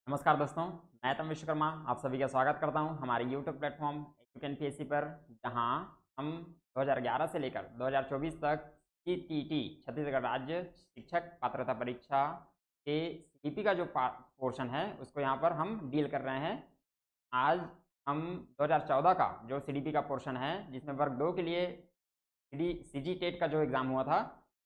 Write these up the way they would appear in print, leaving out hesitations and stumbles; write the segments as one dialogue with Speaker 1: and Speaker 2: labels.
Speaker 1: नमस्कार दोस्तों, मैं तम विश्वकर्मा आप सभी का स्वागत करता हूं हमारे यूट्यूब प्लेटफॉर्म एजुकेन पीएससी पर, जहां हम 2011 से लेकर 2024 तक की टीटी छत्तीसगढ़ राज्य शिक्षक पात्रता परीक्षा के सीईटी का जो पोर्शन है उसको यहां पर हम डील कर रहे हैं। आज हम 2014 का जो सीडीपी का पोर्शन है, जिसमें वर्ग 2 के लिए सीजी टेट का जो एग्ज़ाम हुआ था,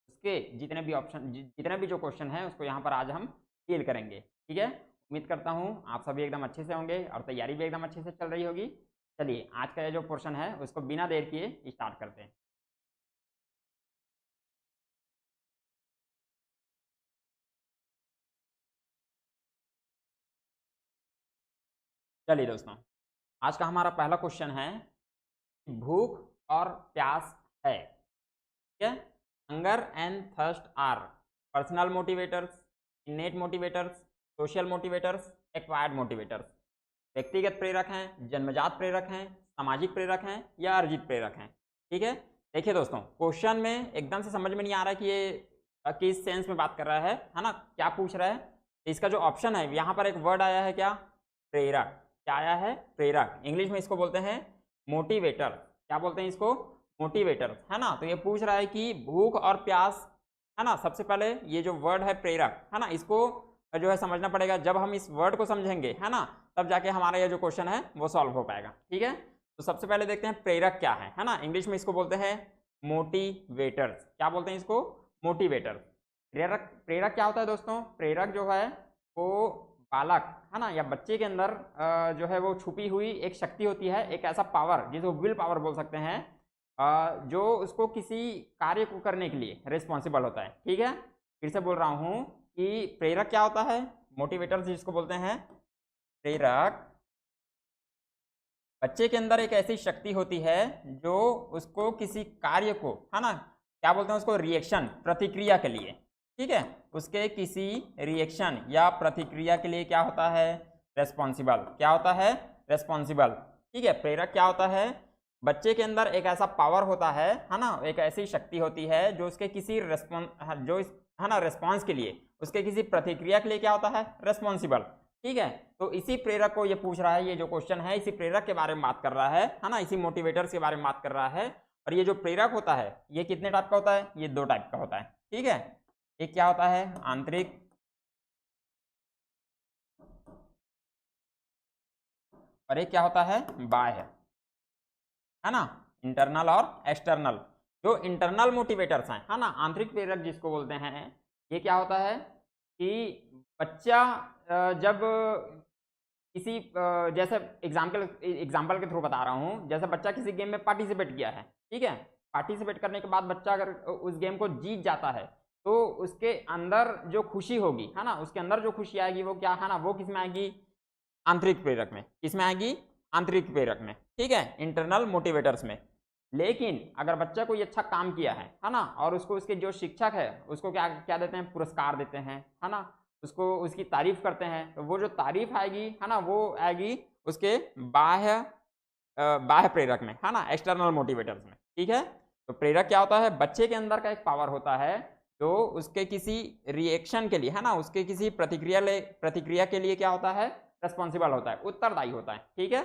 Speaker 1: उसके जितने भी जो क्वेश्चन हैं उसको यहाँ पर आज हम डील करेंगे। ठीक है, उम्मीद करता हूँ आप सभी एकदम अच्छे से होंगे और तैयारी भी एकदम अच्छे से चल रही होगी। चलिए आज का ये जो पोर्शन है उसको बिना देर किए स्टार्ट करते हैं। चलिए दोस्तों, आज का हमारा पहला क्वेश्चन है, भूख और प्यास है। ठीक है, hunger and thirst are personal motivators, innate motivators, social motivators, acquired motivators. व्यक्तिगत प्रेरक हैं, जन्मजात प्रेरक हैं, सामाजिक प्रेरक हैं या अर्जित प्रेरक हैं। ठीक है, देखिए दोस्तों, क्वेश्चन में एकदम से समझ में नहीं आ रहा है कि ये किस सेंस में बात कर रहा है ना, क्या पूछ रहा है। तो इसका जो ऑप्शन है, यहाँ पर एक वर्ड आया है, क्या? प्रेरक। क्या आया है? प्रेरक। इंग्लिश में इसको बोलते हैं मोटिवेटर। क्या बोलते हैं इसको? मोटिवेटर, है ना। तो ये पूछ रहा है कि भूख और प्यास, है ना। सबसे पहले ये जो वर्ड है प्रेरक, है ना, इसको जो है समझना पड़ेगा। जब हम इस वर्ड को समझेंगे, है ना, तब जाके हमारा ये जो क्वेश्चन है वो सॉल्व हो पाएगा। ठीक है, तो सबसे पहले देखते हैं प्रेरक क्या है ना। इंग्लिश में इसको बोलते हैं मोटिवेटर्स। क्या बोलते हैं इसको? मोटिवेटर्स। प्रेरक, प्रेरक क्या होता है दोस्तों? प्रेरक जो है वो बालक, है ना, या बच्चे के अंदर जो है वो छुपी हुई एक शक्ति होती है, एक ऐसा पावर जिसको विल पावर बोल सकते हैं, जो उसको किसी कार्य को करने के लिए रिस्पॉन्सिबल होता है। ठीक है, फिर से बोल रहा हूँ कि प्रेरक क्या होता है? मोटिवेटर्स जिसको बोलते हैं प्रेरक, बच्चे के अंदर एक ऐसी शक्ति होती है जो उसको किसी कार्य को, है ना, क्या बोलते हैं उसको? रिएक्शन, प्रतिक्रिया के लिए। ठीक है, उसके किसी रिएक्शन या प्रतिक्रिया के लिए क्या होता है? रेस्पॉन्सिबल। क्या होता है? रेस्पॉन्सिबल। ठीक है, प्रेरक क्या होता है? बच्चे के अंदर एक ऐसा पावर होता है ना, एक ऐसी शक्ति होती है जो उसके किसी है ना, रेस्पॉन्स के लिए, उसके किसी प्रतिक्रिया के लिए क्या होता है? रेस्पॉन्सिबल। ठीक है, तो इसी प्रेरक को ये पूछ रहा है, ये जो क्वेश्चन है इसी प्रेरक के बारे में बात कर रहा है ना, इसी मोटिवेटर्स के बारे में बात कर रहा है। और ये जो प्रेरक होता है ये कितने टाइप का होता है? ये दो टाइप का होता है। ठीक है, एक क्या होता है? आंतरिक, और एक क्या होता है? बाह्य, है ना, इंटरनल और एक्सटर्नल। जो इंटरनल मोटिवेटर्स हैं, है ना, आंतरिक प्रेरक जिसको बोलते हैं, ये क्या होता है कि बच्चा जब किसी जैसे एग्जाम्पल के थ्रू बता रहा हूँ, जैसे बच्चा किसी गेम में पार्टिसिपेट किया है। ठीक है, पार्टिसिपेट करने के बाद बच्चा अगर उस गेम को जीत जाता है, तो उसके अंदर जो खुशी होगी, है ना, उसके अंदर जो खुशी आएगी वो क्या है ना, वो किस में आएगी? आंतरिक प्रेरक में। किसमें आएगी? आंतरिक प्रेरक में। ठीक है, इंटरनल मोटिवेटर्स में। लेकिन अगर बच्चा कोई अच्छा काम किया है ना, और उसको उसके जो शिक्षक है उसको क्या क्या देते हैं? पुरस्कार देते हैं, है ना, उसको उसकी तारीफ करते हैं, तो वो जो तारीफ आएगी, है ना, वो आएगी उसके बाह्य बाह्य प्रेरक में, है ना, एक्सटर्नल मोटिवेटर्स में। ठीक है, तो प्रेरक क्या होता है? बच्चे के अंदर का एक पावर होता है जो उसके किसी रिएक्शन के लिए, है ना, उसके किसी प्रतिक्रिया के लिए क्या होता है? रेस्पॉन्सिबल होता है, उत्तरदायी होता है। ठीक है,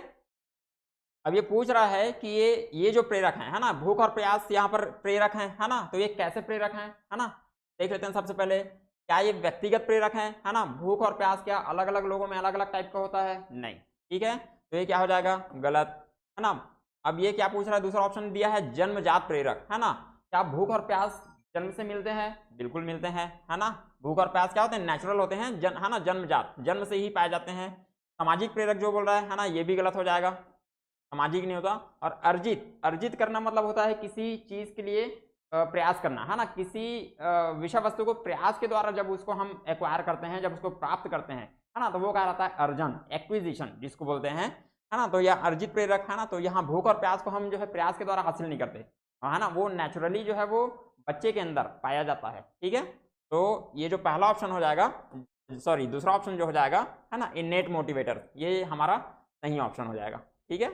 Speaker 1: अब ये पूछ रहा है कि ये जो प्रेरक हैं, है ना, भूख और प्यास यहाँ पर प्रेरक हैं, है ना, तो ये कैसे प्रेरक हैं, है ना, देख लेते हैं। सबसे पहले, क्या ये व्यक्तिगत प्रेरक हैं? है ना, भूख और प्यास क्या अलग अलग लोगों में अलग अलग टाइप का होता है? नहीं। ठीक है, तो ये क्या हो जाएगा? गलत, है ना। अब ये क्या पूछ रहा है? दूसरा ऑप्शन दिया है जन्मजात प्रेरक, है ना। क्या भूख और प्यास जन्म से मिलते हैं? बिल्कुल मिलते हैं, है ना। भूख और प्यास क्या होते हैं? नेचुरल होते हैं, है ना, जन्मजात, जन्म से ही पाए जाते हैं। सामाजिक प्रेरक जो बोल रहा है ना, ये भी गलत हो जाएगा, सामाजिक नहीं होता। और अर्जित, अर्जित करना मतलब होता है किसी चीज के लिए प्रयास करना, है ना, किसी विषय वस्तु को प्रयास के द्वारा जब उसको हम एक्वायर करते हैं, जब उसको प्राप्त करते हैं, है ना, तो वो क्या रहता है? अर्जन, एक्विजिशन जिसको बोलते हैं, है ना। तो यह अर्जित प्रेरक, है ना। तो यहाँ भूख और प्यास को हम जो है प्रयास के द्वारा हासिल नहीं करते, है ना, वो नेचुरली जो है वो बच्चे के अंदर पाया जाता है। ठीक है, तो ये जो पहला ऑप्शन हो जाएगा, सॉरी दूसरा ऑप्शन जो हो जाएगा, है ना, इनेट मोटिवेटर, ये हमारा सही ऑप्शन हो जाएगा। ठीक है,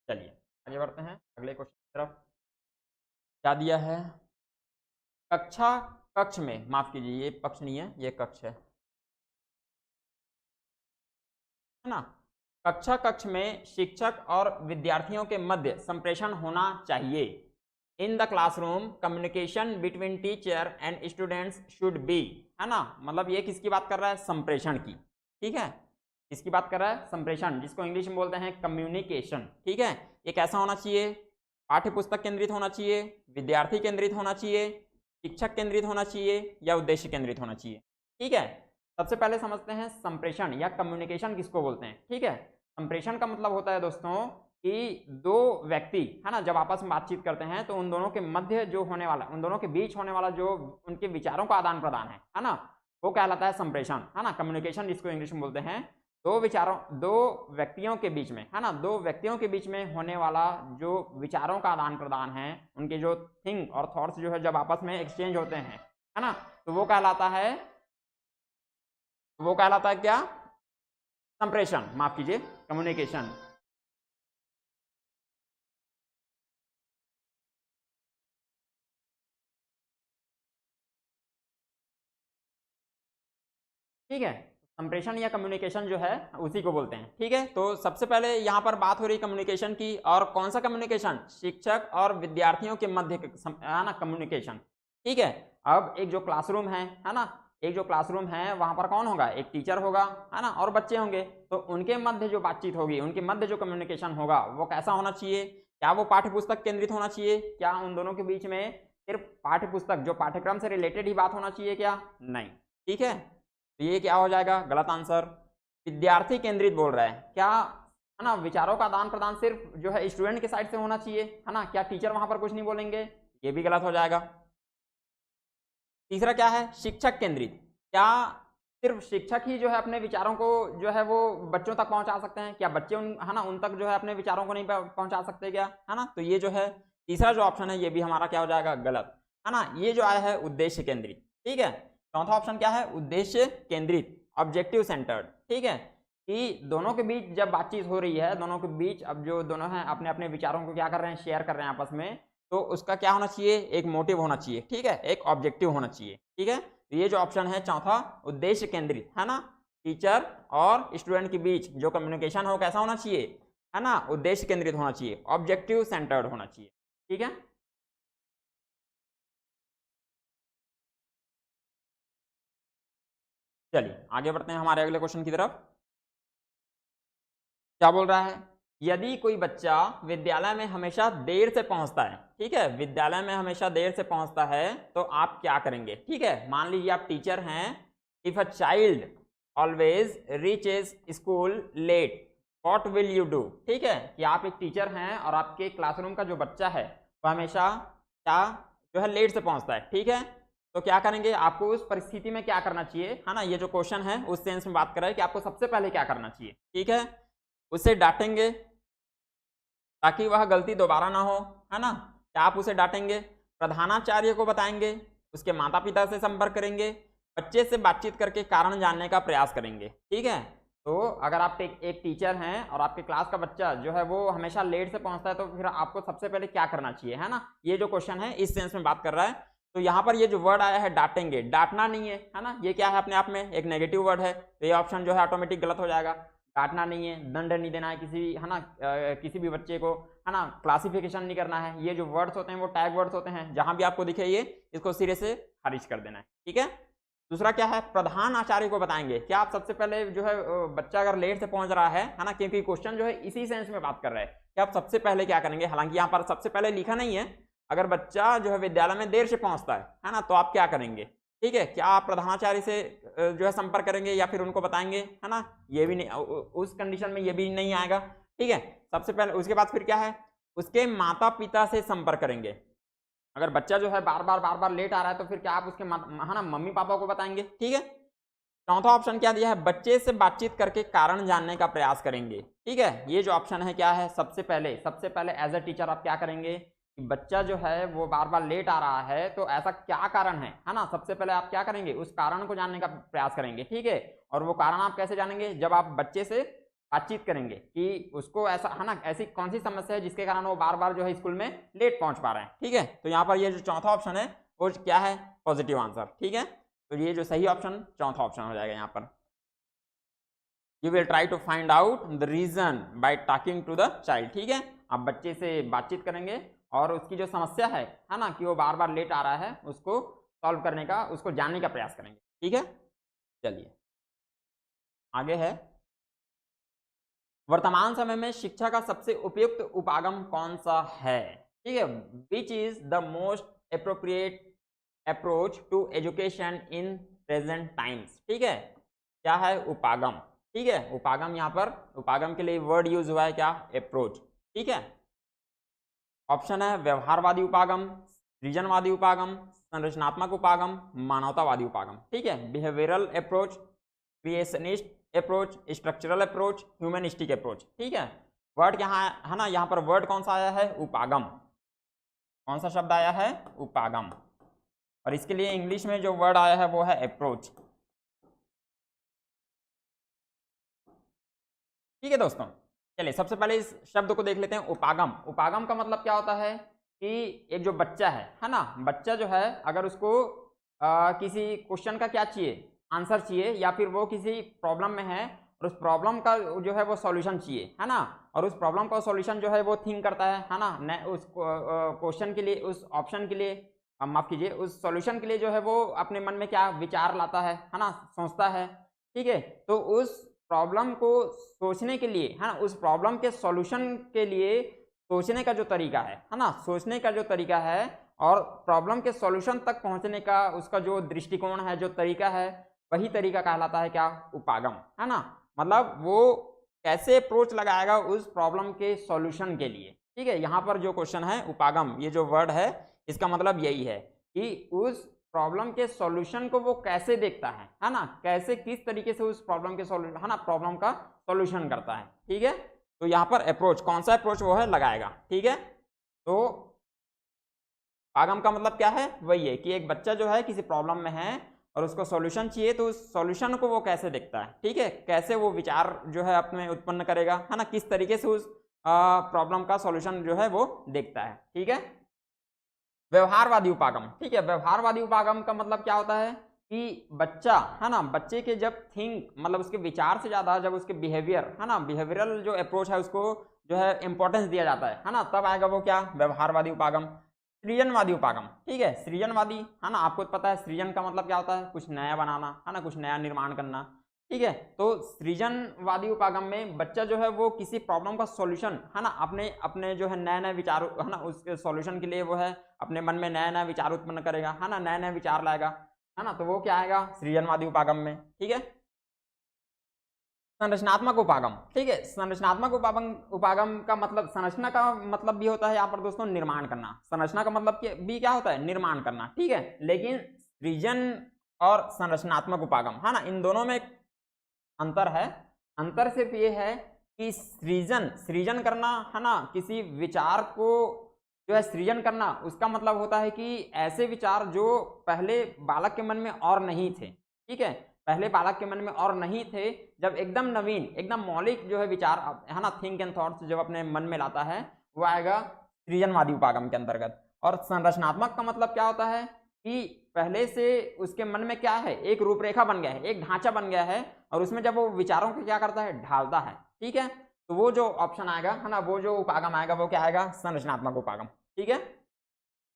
Speaker 1: चलिए आगे बढ़ते हैं अगले क्वेश्चन की तरफ। क्या दिया है? कक्षा, कक्ष में, माफ कीजिए ये पक्ष नहीं है, ये कक्ष है। है ना। कक्षा कक्ष में शिक्षक और विद्यार्थियों के मध्य संप्रेषण होना चाहिए। In the classroom communication between teacher and students should be, है ना। मतलब ये किसकी बात कर रहा है, संप्रेषण की, ठीक है। किसकी बात कर रहा है, संप्रेषण, जिसको इंग्लिश में बोलते हैं कम्युनिकेशन, ठीक है। ये कैसा होना चाहिए, पाठ्य पुस्तक केंद्रित होना चाहिए, विद्यार्थी केंद्रित होना चाहिए, शिक्षक केंद्रित होना चाहिए, या उद्देश्य केंद्रित होना चाहिए, ठीक है। सबसे पहले समझते हैं संप्रेषण या कम्युनिकेशन किसको बोलते हैं, ठीक है। संप्रेषण का मतलब होता है दोस्तों कि दो व्यक्ति, है ना, जब आपस में बातचीत करते हैं तो उन दोनों के मध्य जो होने वाला, उन दोनों के बीच होने वाला जो उनके विचारों का आदान प्रदान है ना, वो कहलाता है संप्रेषण, है ना। कम्युनिकेशन जिसको इंग्लिश में बोलते हैं, दो व्यक्तियों के बीच में, है ना, दो व्यक्तियों के बीच में होने वाला जो विचारों का आदान प्रदान है, उनके जो थिंक और थॉट्स जो है जब आपस में एक्सचेंज होते हैं, है ना, तो वो कहलाता है क्या, संप्रेषण, माफ कीजिए, कम्युनिकेशन। ठीक है, संप्रेषण या कम्युनिकेशन जो है उसी को बोलते हैं, ठीक है। तो सबसे पहले यहाँ पर बात हो रही कम्युनिकेशन की, और कौन सा कम्युनिकेशन, शिक्षक और विद्यार्थियों के मध्य, है ना, कम्युनिकेशन, ठीक है। अब एक जो क्लासरूम है ना, एक जो क्लासरूम है वहां पर कौन होगा, एक टीचर होगा, है ना, और बच्चे होंगे, तो उनके मध्य जो बातचीत होगी, उनके मध्य जो कम्युनिकेशन होगा वो कैसा होना चाहिए, क्या वो पाठ्य पुस्तक केंद्रित होना चाहिए, क्या उन दोनों के बीच में सिर्फ पाठ्य पुस्तक जो पाठ्यक्रम से रिलेटेड ही बात होना चाहिए, क्या नहीं, ठीक है। तो ये क्या हो जाएगा, गलत आंसर। विद्यार्थी केंद्रित बोल रहा है, क्या, है ना, विचारों का आदान प्रदान सिर्फ जो है स्टूडेंट के साइड से होना चाहिए, है ना, क्या टीचर वहां पर कुछ नहीं बोलेंगे, ये भी गलत हो जाएगा। तीसरा क्या है, शिक्षक केंद्रित, क्या सिर्फ शिक्षक ही जो है अपने विचारों को जो है वो बच्चों तक पहुंचा सकते हैं, क्या बच्चे है ना उन तक जो है अपने विचारों को नहीं पहुंचा सकते क्या, है ना। तो ये जो है तीसरा जो ऑप्शन है ये भी हमारा क्या हो जाएगा, गलत, है ना। ये जो आया है उद्देश्य केंद्रित, ठीक है। चौथा ऑप्शन क्या है, उद्देश्य केंद्रित, ऑब्जेक्टिव सेंटर्ड, ठीक है, कि दोनों के बीच जब बातचीत हो रही है, दोनों के बीच अब जो दोनों हैं अपने अपने विचारों को क्या कर रहे हैं, शेयर कर रहे हैं आपस में, तो उसका क्या होना चाहिए, एक मोटिव होना चाहिए, ठीक है, एक ऑब्जेक्टिव होना चाहिए, ठीक है। तो ये जो ऑप्शन है चौथा, उद्देश्य केंद्रित, है ना, टीचर और स्टूडेंट के बीच जो कम्युनिकेशन हो कैसा होना चाहिए, है ना, उद्देश्य केंद्रित होना चाहिए, ऑब्जेक्टिव सेंटर्ड होना चाहिए, ठीक है। चलिए आगे बढ़ते हैं हमारे अगले क्वेश्चन की तरफ। क्या बोल रहा है, यदि कोई बच्चा विद्यालय में हमेशा देर से पहुंचता है, ठीक है, विद्यालय में हमेशा देर से पहुंचता है तो आप क्या करेंगे, ठीक है। मान लीजिए आप टीचर हैं, if a child always reaches school late what will you do, ठीक है, कि आप एक टीचर हैं और आपके क्लासरूम का जो बच्चा है वो हमेशा क्या जो है लेट से पहुंचता है, ठीक है। तो क्या करेंगे, आपको उस परिस्थिति में क्या करना चाहिए, है ना, ये जो क्वेश्चन है उस सेंस में बात कर रहा है कि आपको सबसे पहले क्या करना चाहिए, ठीक है। उसे डांटेंगे ताकि वह गलती दोबारा ना हो, है ना, क्या आप उसे डांटेंगे, प्रधानाचार्य को बताएंगे, उसके माता पिता से संपर्क करेंगे, बच्चे से बातचीत करके कारण जानने का प्रयास करेंगे, ठीक है। तो अगर आप एक टीचर हैं और आपके क्लास का बच्चा जो है वो हमेशा लेट से पहुंचता है तो फिर आपको सबसे पहले क्या करना चाहिए, है ना, ये जो क्वेश्चन है इस सेंस में बात कर रहा है। तो यहाँ पर ये जो वर्ड आया है डांटेंगे, डांटना नहीं है ना, ये क्या है अपने आप में एक नेगेटिव वर्ड है, तो ये ऑप्शन जो है ऑटोमेटिक गलत हो जाएगा। डांटना नहीं है, दंड नहीं देना है किसी, है ना, किसी भी बच्चे को, है ना, क्लासिफिकेशन नहीं करना है, ये जो वर्ड्स होते हैं वो टैग वर्ड्स होते हैं, जहां भी आपको दिखे ये इसको सिरे से खारिज कर देना है, ठीक है। दूसरा क्या है, प्रधान आचार्य को बताएंगे, क्या आप सबसे पहले जो है बच्चा अगर लेट से पहुंच रहा है ना, क्योंकि क्वेश्चन जो है इसी सेंस में बात कर रहा है कि आप सबसे पहले क्या करेंगे, हालांकि यहाँ पर सबसे पहले लिखा नहीं है, अगर बच्चा जो है विद्यालय में देर से पहुंचता है ना, तो आप क्या करेंगे, ठीक है, क्या आप प्रधानाचार्य से जो है संपर्क करेंगे या फिर उनको बताएंगे, है ना, ये भी नहीं, उस कंडीशन में ये भी नहीं आएगा, ठीक है। सबसे पहले उसके बाद फिर क्या है, उसके माता पिता से संपर्क करेंगे, अगर बच्चा जो है बार बार लेट आ रहा है तो फिर क्या आप उसके है ना मम्मी पापा को बताएंगे, ठीक है। चौथा ऑप्शन क्या दिया है, बच्चे से बातचीत करके कारण जानने का प्रयास करेंगे, ठीक है। ये जो ऑप्शन है क्या है, सबसे पहले एज अ टीचर आप क्या करेंगे, बच्चा जो है वो बार बार लेट आ रहा है तो ऐसा क्या कारण है ना, सबसे पहले आप क्या करेंगे, उस कारण को जानने का प्रयास करेंगे, ठीक है। और वो कारण आप कैसे जानेंगे, जब आप बच्चे से बातचीत करेंगे कि उसको ऐसा, है ना, ऐसी कौन सी समस्या है जिसके कारण वो बार बार जो है स्कूल में लेट पहुंच पा रहे हैं, ठीक है। तो यहाँ पर ये जो चौथा ऑप्शन है वो क्या है, पॉजिटिव आंसर, ठीक है। तो ये जो सही ऑप्शन चौथा ऑप्शन हो जाएगा यहाँ पर। You will try to find out the reason by talking to the child. ठीक है, आप बच्चे से बातचीत करेंगे और उसकी जो समस्या है ना, कि वो बार बार लेट आ रहा है, उसको सॉल्व करने का, उसको जानने का प्रयास करेंगे। ठीक है, चलिए आगे है, वर्तमान समय में शिक्षा का सबसे उपयुक्त उपागम कौन सा है। ठीक है, which is the most appropriate approach to education in present times. ठीक है, क्या है उपागम। ठीक है, उपागम, यहाँ पर उपागम के लिए वर्ड यूज हुआ है क्या, अप्रोच। ठीक है, ऑप्शन है व्यवहारवादी उपागम, सृजनवादी उपागम, संरचनात्मक उपागम, मानवतावादी उपागम। ठीक है, behavioural approach, creationist approach, structural approach, humanistic approach. ठीक है, वर्ड यहाँ है ना, यहाँ पर वर्ड कौन सा आया है, उपागम। कौन सा शब्द आया है, उपागम। और इसके लिए इंग्लिश में जो वर्ड आया है वो है अप्रोच। ठीक है दोस्तों, चलिए सबसे पहले इस शब्द को देख लेते हैं, उपागम। उपागम का मतलब क्या होता है कि एक जो बच्चा है ना, बच्चा जो है अगर उसको किसी क्वेश्चन का क्या चाहिए, आंसर चाहिए, या फिर वो किसी प्रॉब्लम में है और उस प्रॉब्लम का जो है वो सॉल्यूशन चाहिए, है ना, और उस प्रॉब्लम का सॉल्यूशन जो है वो थिंक करता है ना, उस क्वेश्चन के लिए, उस ऑप्शन के लिए, माफ कीजिए, उस सॉल्यूशन के लिए जो है वो अपने मन में क्या विचार लाता है ना, सोचता है। ठीक है, तो उस प्रॉब्लम को सोचने के लिए, है ना, उस प्रॉब्लम के सॉल्यूशन के लिए सोचने का जो तरीका है ना, सोचने का जो तरीका है और प्रॉब्लम के सॉल्यूशन तक पहुंचने का उसका जो दृष्टिकोण है, जो तरीका है, वही तरीका कहलाता है क्या, उपागम, है ना। मतलब वो कैसे अप्रोच लगाएगा उस प्रॉब्लम के सॉल्यूशन के लिए। ठीक है, यहाँ पर जो क्वेश्चन है उपागम, ये जो वर्ड है इसका मतलब यही है कि उस प्रॉब्लम के सॉल्यूशन को वो कैसे देखता है ना, कैसे किस तरीके से उस प्रॉब्लम के सॉल्यूशन, है ना, प्रॉब्लम का सॉल्यूशन करता है। ठीक है, तो यहाँ पर अप्रोच, कौन सा अप्रोच वो है लगाएगा। ठीक है, तो उपागम का मतलब क्या है, वही है कि एक बच्चा जो है किसी प्रॉब्लम में है और उसको सॉल्यूशन चाहिए, तो उस सॉल्यूशन को वो कैसे देखता है। ठीक है, कैसे वो विचार जो है अपने उत्पन्न करेगा, है ना, किस तरीके से उस प्रॉब्लम का सॉल्यूशन जो है वो देखता है। ठीक है, व्यवहारवादी उपागम। ठीक है, व्यवहारवादी उपागम का मतलब क्या होता है कि बच्चा, है ना, बच्चे के जब थिंक, मतलब उसके विचार से ज्यादा जब उसके बिहेवियर, है ना, बिहेवियरल जो अप्रोच है उसको जो है इंपॉर्टेंस दिया जाता है ना, तब आएगा वो क्या, व्यवहारवादी उपागम। सृजनवादी उपागम। ठीक है, सृजनवादी, है ना, आपको पता है सृजन का मतलब क्या होता है, कुछ नया बनाना, है ना, कुछ नया निर्माण करना। ठीक है, तो सृजनवादी उपागम में बच्चा जो है वो किसी प्रॉब्लम का सॉल्यूशन, है ना, अपने अपने जो है नए नए विचार, है ना, उसके सॉल्यूशन के लिए वो है अपने मन में नया नया विचार उत्पन्न करेगा, है ना, नए नए विचार लाएगा, है ना, तो वो क्या आएगा सृजनवादी उपागम में। ठीक है, संरचनात्मक उपागम। ठीक है, संरचनात्मक उपागम का मतलब, संरचना का मतलब भी होता है यहाँ पर दोस्तों निर्माण करना, संरचना का मतलब भी क्या होता है, निर्माण करना। ठीक है, लेकिन सृजन और संरचनात्मक उपागम, है ना, इन दोनों में अंतर है। अंतर सिर्फ ये है कि सृजन, सृजन करना, है ना, किसी विचार को जो है सृजन करना, उसका मतलब होता है कि ऐसे विचार जो पहले बालक के मन में और नहीं थे। ठीक है, पहले बालक के मन में और नहीं थे, जब एकदम नवीन, एकदम मौलिक जो है विचार, है ना, थिंक एंड थॉट्स जब अपने मन में लाता है, वो आएगा सृजनवादी उपागम के अंतर्गत। और संरचनात्मक का मतलब क्या होता है कि पहले से उसके मन में क्या है, एक रूपरेखा बन गया है, एक ढांचा बन गया है, और उसमें जब वो विचारों को क्या करता है, ढालता है। ठीक है, तो वो जो ऑप्शन आएगा, है ना, वो जो उपागम आएगा वो क्या आएगा, संरचनात्मक उपागम। ठीक है,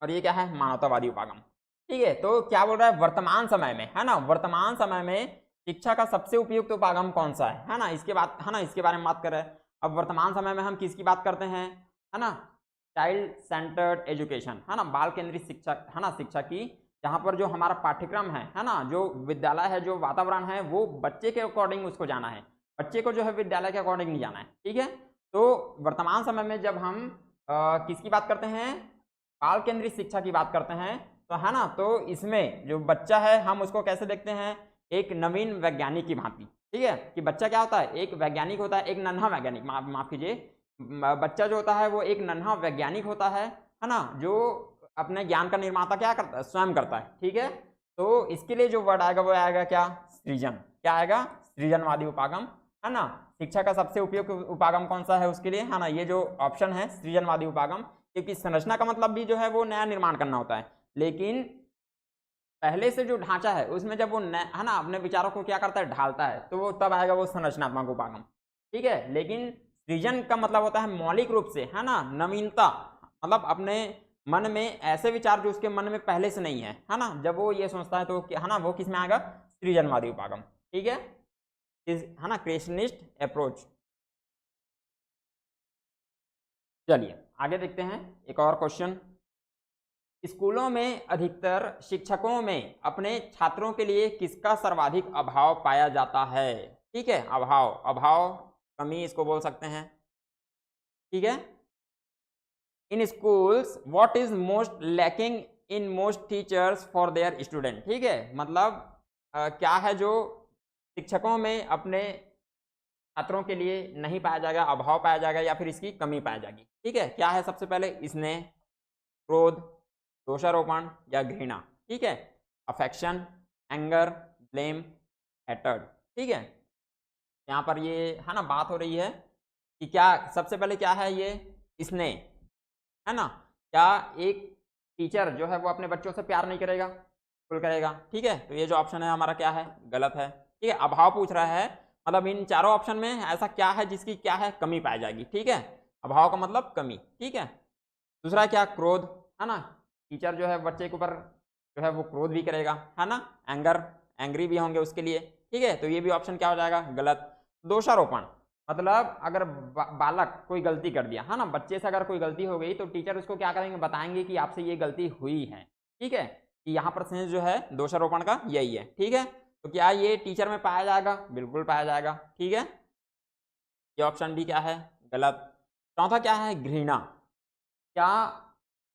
Speaker 1: और ये क्या है, मानवतावादी उपागम। ठीक है, तो क्या बोल रहा है, वर्तमान समय में, है ना, वर्तमान समय में शिक्षा का सबसे उपयुक्त उपागम कौन सा है ना, इसके बात, है ना, इसके बारे में बात कर रहे हैं। अब वर्तमान समय में हम किसकी बात करते हैं, है ना, चाइल्ड सेंटर्ड एजुकेशन, है ना, बाल केंद्रित शिक्षा, है ना, शिक्षा की, जहाँ पर जो हमारा पाठ्यक्रम है ना, जो विद्यालय है, जो वातावरण है, वो बच्चे के अकॉर्डिंग उसको जाना है, बच्चे को जो है विद्यालय के अकॉर्डिंग नहीं जाना है। ठीक है, तो वर्तमान समय में जब हम किसकी बात करते हैं, बाल केंद्रित शिक्षा की बात करते हैं, तो है ना, तो इसमें जो बच्चा है हम उसको कैसे देखते हैं, एक नवीन वैज्ञानिक की भांति। ठीक है, कि बच्चा क्या होता है, एक वैज्ञानिक होता है, एक नन्हा वैज्ञानिक, माफ कीजिए, बच्चा जो होता है वो एक नन्हा वैज्ञानिक होता है ना, जो अपने ज्ञान का निर्माता क्या करता है, स्वयं करता है। ठीक है, तो इसके लिए जो वर्ड आएगा वो आएगा क्या, सृजन। क्या आएगा, सृजनवादी उपागम, है ना। शिक्षा का सबसे उपयुक्त उपागम कौन सा है उसके लिए, है ना, ये जो ऑप्शन है सृजनवादी उपागम, क्योंकि संरचना का मतलब भी जो है वो नया निर्माण करना होता है, लेकिन पहले से जो ढांचा है उसमें जब वो है ना अपने विचारों को क्या करता है, ढालता है, तो वो तब आएगा वो संरचनात्मक उपागम। ठीक है, लेकिन सृजन का मतलब होता है मौलिक रूप से, है ना, नवीनता, मतलब अपने मन में ऐसे विचार जो उसके मन में पहले से नहीं है ना, जब वो ये सोचता है तो है ना वो किस में आएगा, सृजनवादी उपागम। ठीक है ना, क्रिएशनिस्ट अप्रोच। चलिए आगे देखते हैं एक और क्वेश्चन। स्कूलों में अधिकतर शिक्षकों में अपने छात्रों के लिए किसका सर्वाधिक अभाव पाया जाता है? ठीक है, अभाव, कमी इसको बोल सकते हैं। ठीक है, इन schools what is most lacking in most teachers for their student. ठीक है, मतलब क्या है जो शिक्षकों में अपने छात्रों के लिए नहीं पाया जाएगा, अभाव पाया जाएगा या फिर इसकी कमी पाई जाएगी। ठीक है, क्या है सबसे पहले, स्नेह, क्रोध, दोषारोपण या घृणा। ठीक है, अफेक्शन, एंगर, ब्लेम, हेटर्ड। ठीक है, यहाँ पर ये है ना बात हो रही है कि क्या सबसे पहले क्या है, ये स्नेह, है ना, क्या एक टीचर जो है वो अपने बच्चों से प्यार नहीं करेगा, बिल्कुल करेगा। ठीक है, तो ये जो ऑप्शन है हमारा क्या है, गलत है। ठीक है, अभाव पूछ रहा है, मतलब इन चारों ऑप्शन में ऐसा क्या है जिसकी क्या है, कमी पाई जाएगी। ठीक है, अभाव का मतलब कमी। ठीक है, दूसरा क्या, क्रोध, है ना, टीचर जो है बच्चे के ऊपर जो है वो क्रोध भी करेगा, है ना, एंग्री भी होंगे उसके लिए। ठीक है, तो ये भी ऑप्शन क्या हो जाएगा, गलत। दोषारोपण मतलब अगर बालक कोई गलती कर दिया, है ना, बच्चे से अगर कोई गलती हो गई तो टीचर उसको क्या करेंगे, बताएंगे कि आपसे ये गलती हुई है। ठीक है, कि यहाँ पर सेंस जो है दोषारोपण का यही है। ठीक है, तो क्या ये टीचर में पाया जाएगा, बिल्कुल पाया जाएगा। ठीक है, ये ऑप्शन डी क्या है, गलत। चौथा क्या है, घृणा। क्या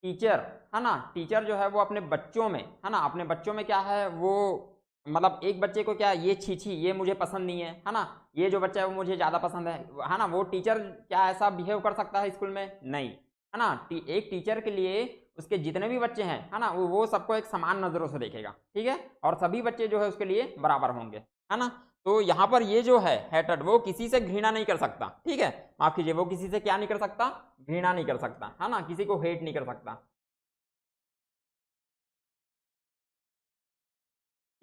Speaker 1: टीचर, है ना, टीचर जो है वो अपने बच्चों में, है ना, अपने बच्चों में क्या है वो, मतलब एक बच्चे को क्या, ये छी ये मुझे पसंद नहीं है ना, ये जो बच्चा है वो मुझे ज़्यादा पसंद है ना, वो टीचर क्या ऐसा बिहेव कर सकता है स्कूल में, नहीं, है ना। एक टीचर के लिए उसके जितने भी बच्चे हैं, है ना, वो सबको एक समान नज़रों से देखेगा। ठीक है, और सभी बच्चे जो है उसके लिए बराबर होंगे, है ना। तो यहाँ पर ये जो है हेटेड, वो किसी से घृणा नहीं कर सकता। ठीक है, माफ कीजिए, वो किसी से क्या नहीं कर सकता, घृणा नहीं कर सकता, है ना, किसी को हेट नहीं कर सकता।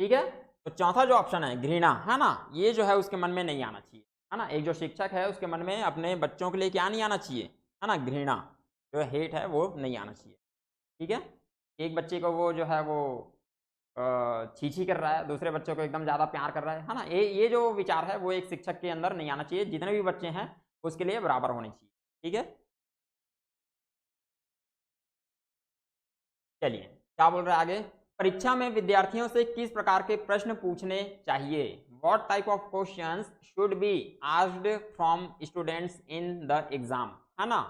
Speaker 1: ठीक है, तो चौथा जो ऑप्शन है घृणा, है ना, ये जो है उसके मन में नहीं आना चाहिए, है ना। एक जो शिक्षक है उसके मन में अपने बच्चों के लिए क्या नहीं आना चाहिए, है ना, घृणा, जो हेट है वो नहीं आना चाहिए। ठीक है, एक बच्चे को वो जो है वो छी कर रहा है, दूसरे बच्चों को एकदम ज़्यादा प्यार कर रहा है ना, ये जो विचार है वो एक शिक्षक के अंदर नहीं आना चाहिए। जितने भी बच्चे हैं उसके लिए बराबर होने चाहिए। ठीक है, चलिए क्या बोल रहा है आगे, परीक्षा में विद्यार्थियों से किस प्रकार के प्रश्न पूछने चाहिए? What type of questions should be asked from students in the exam, है ना।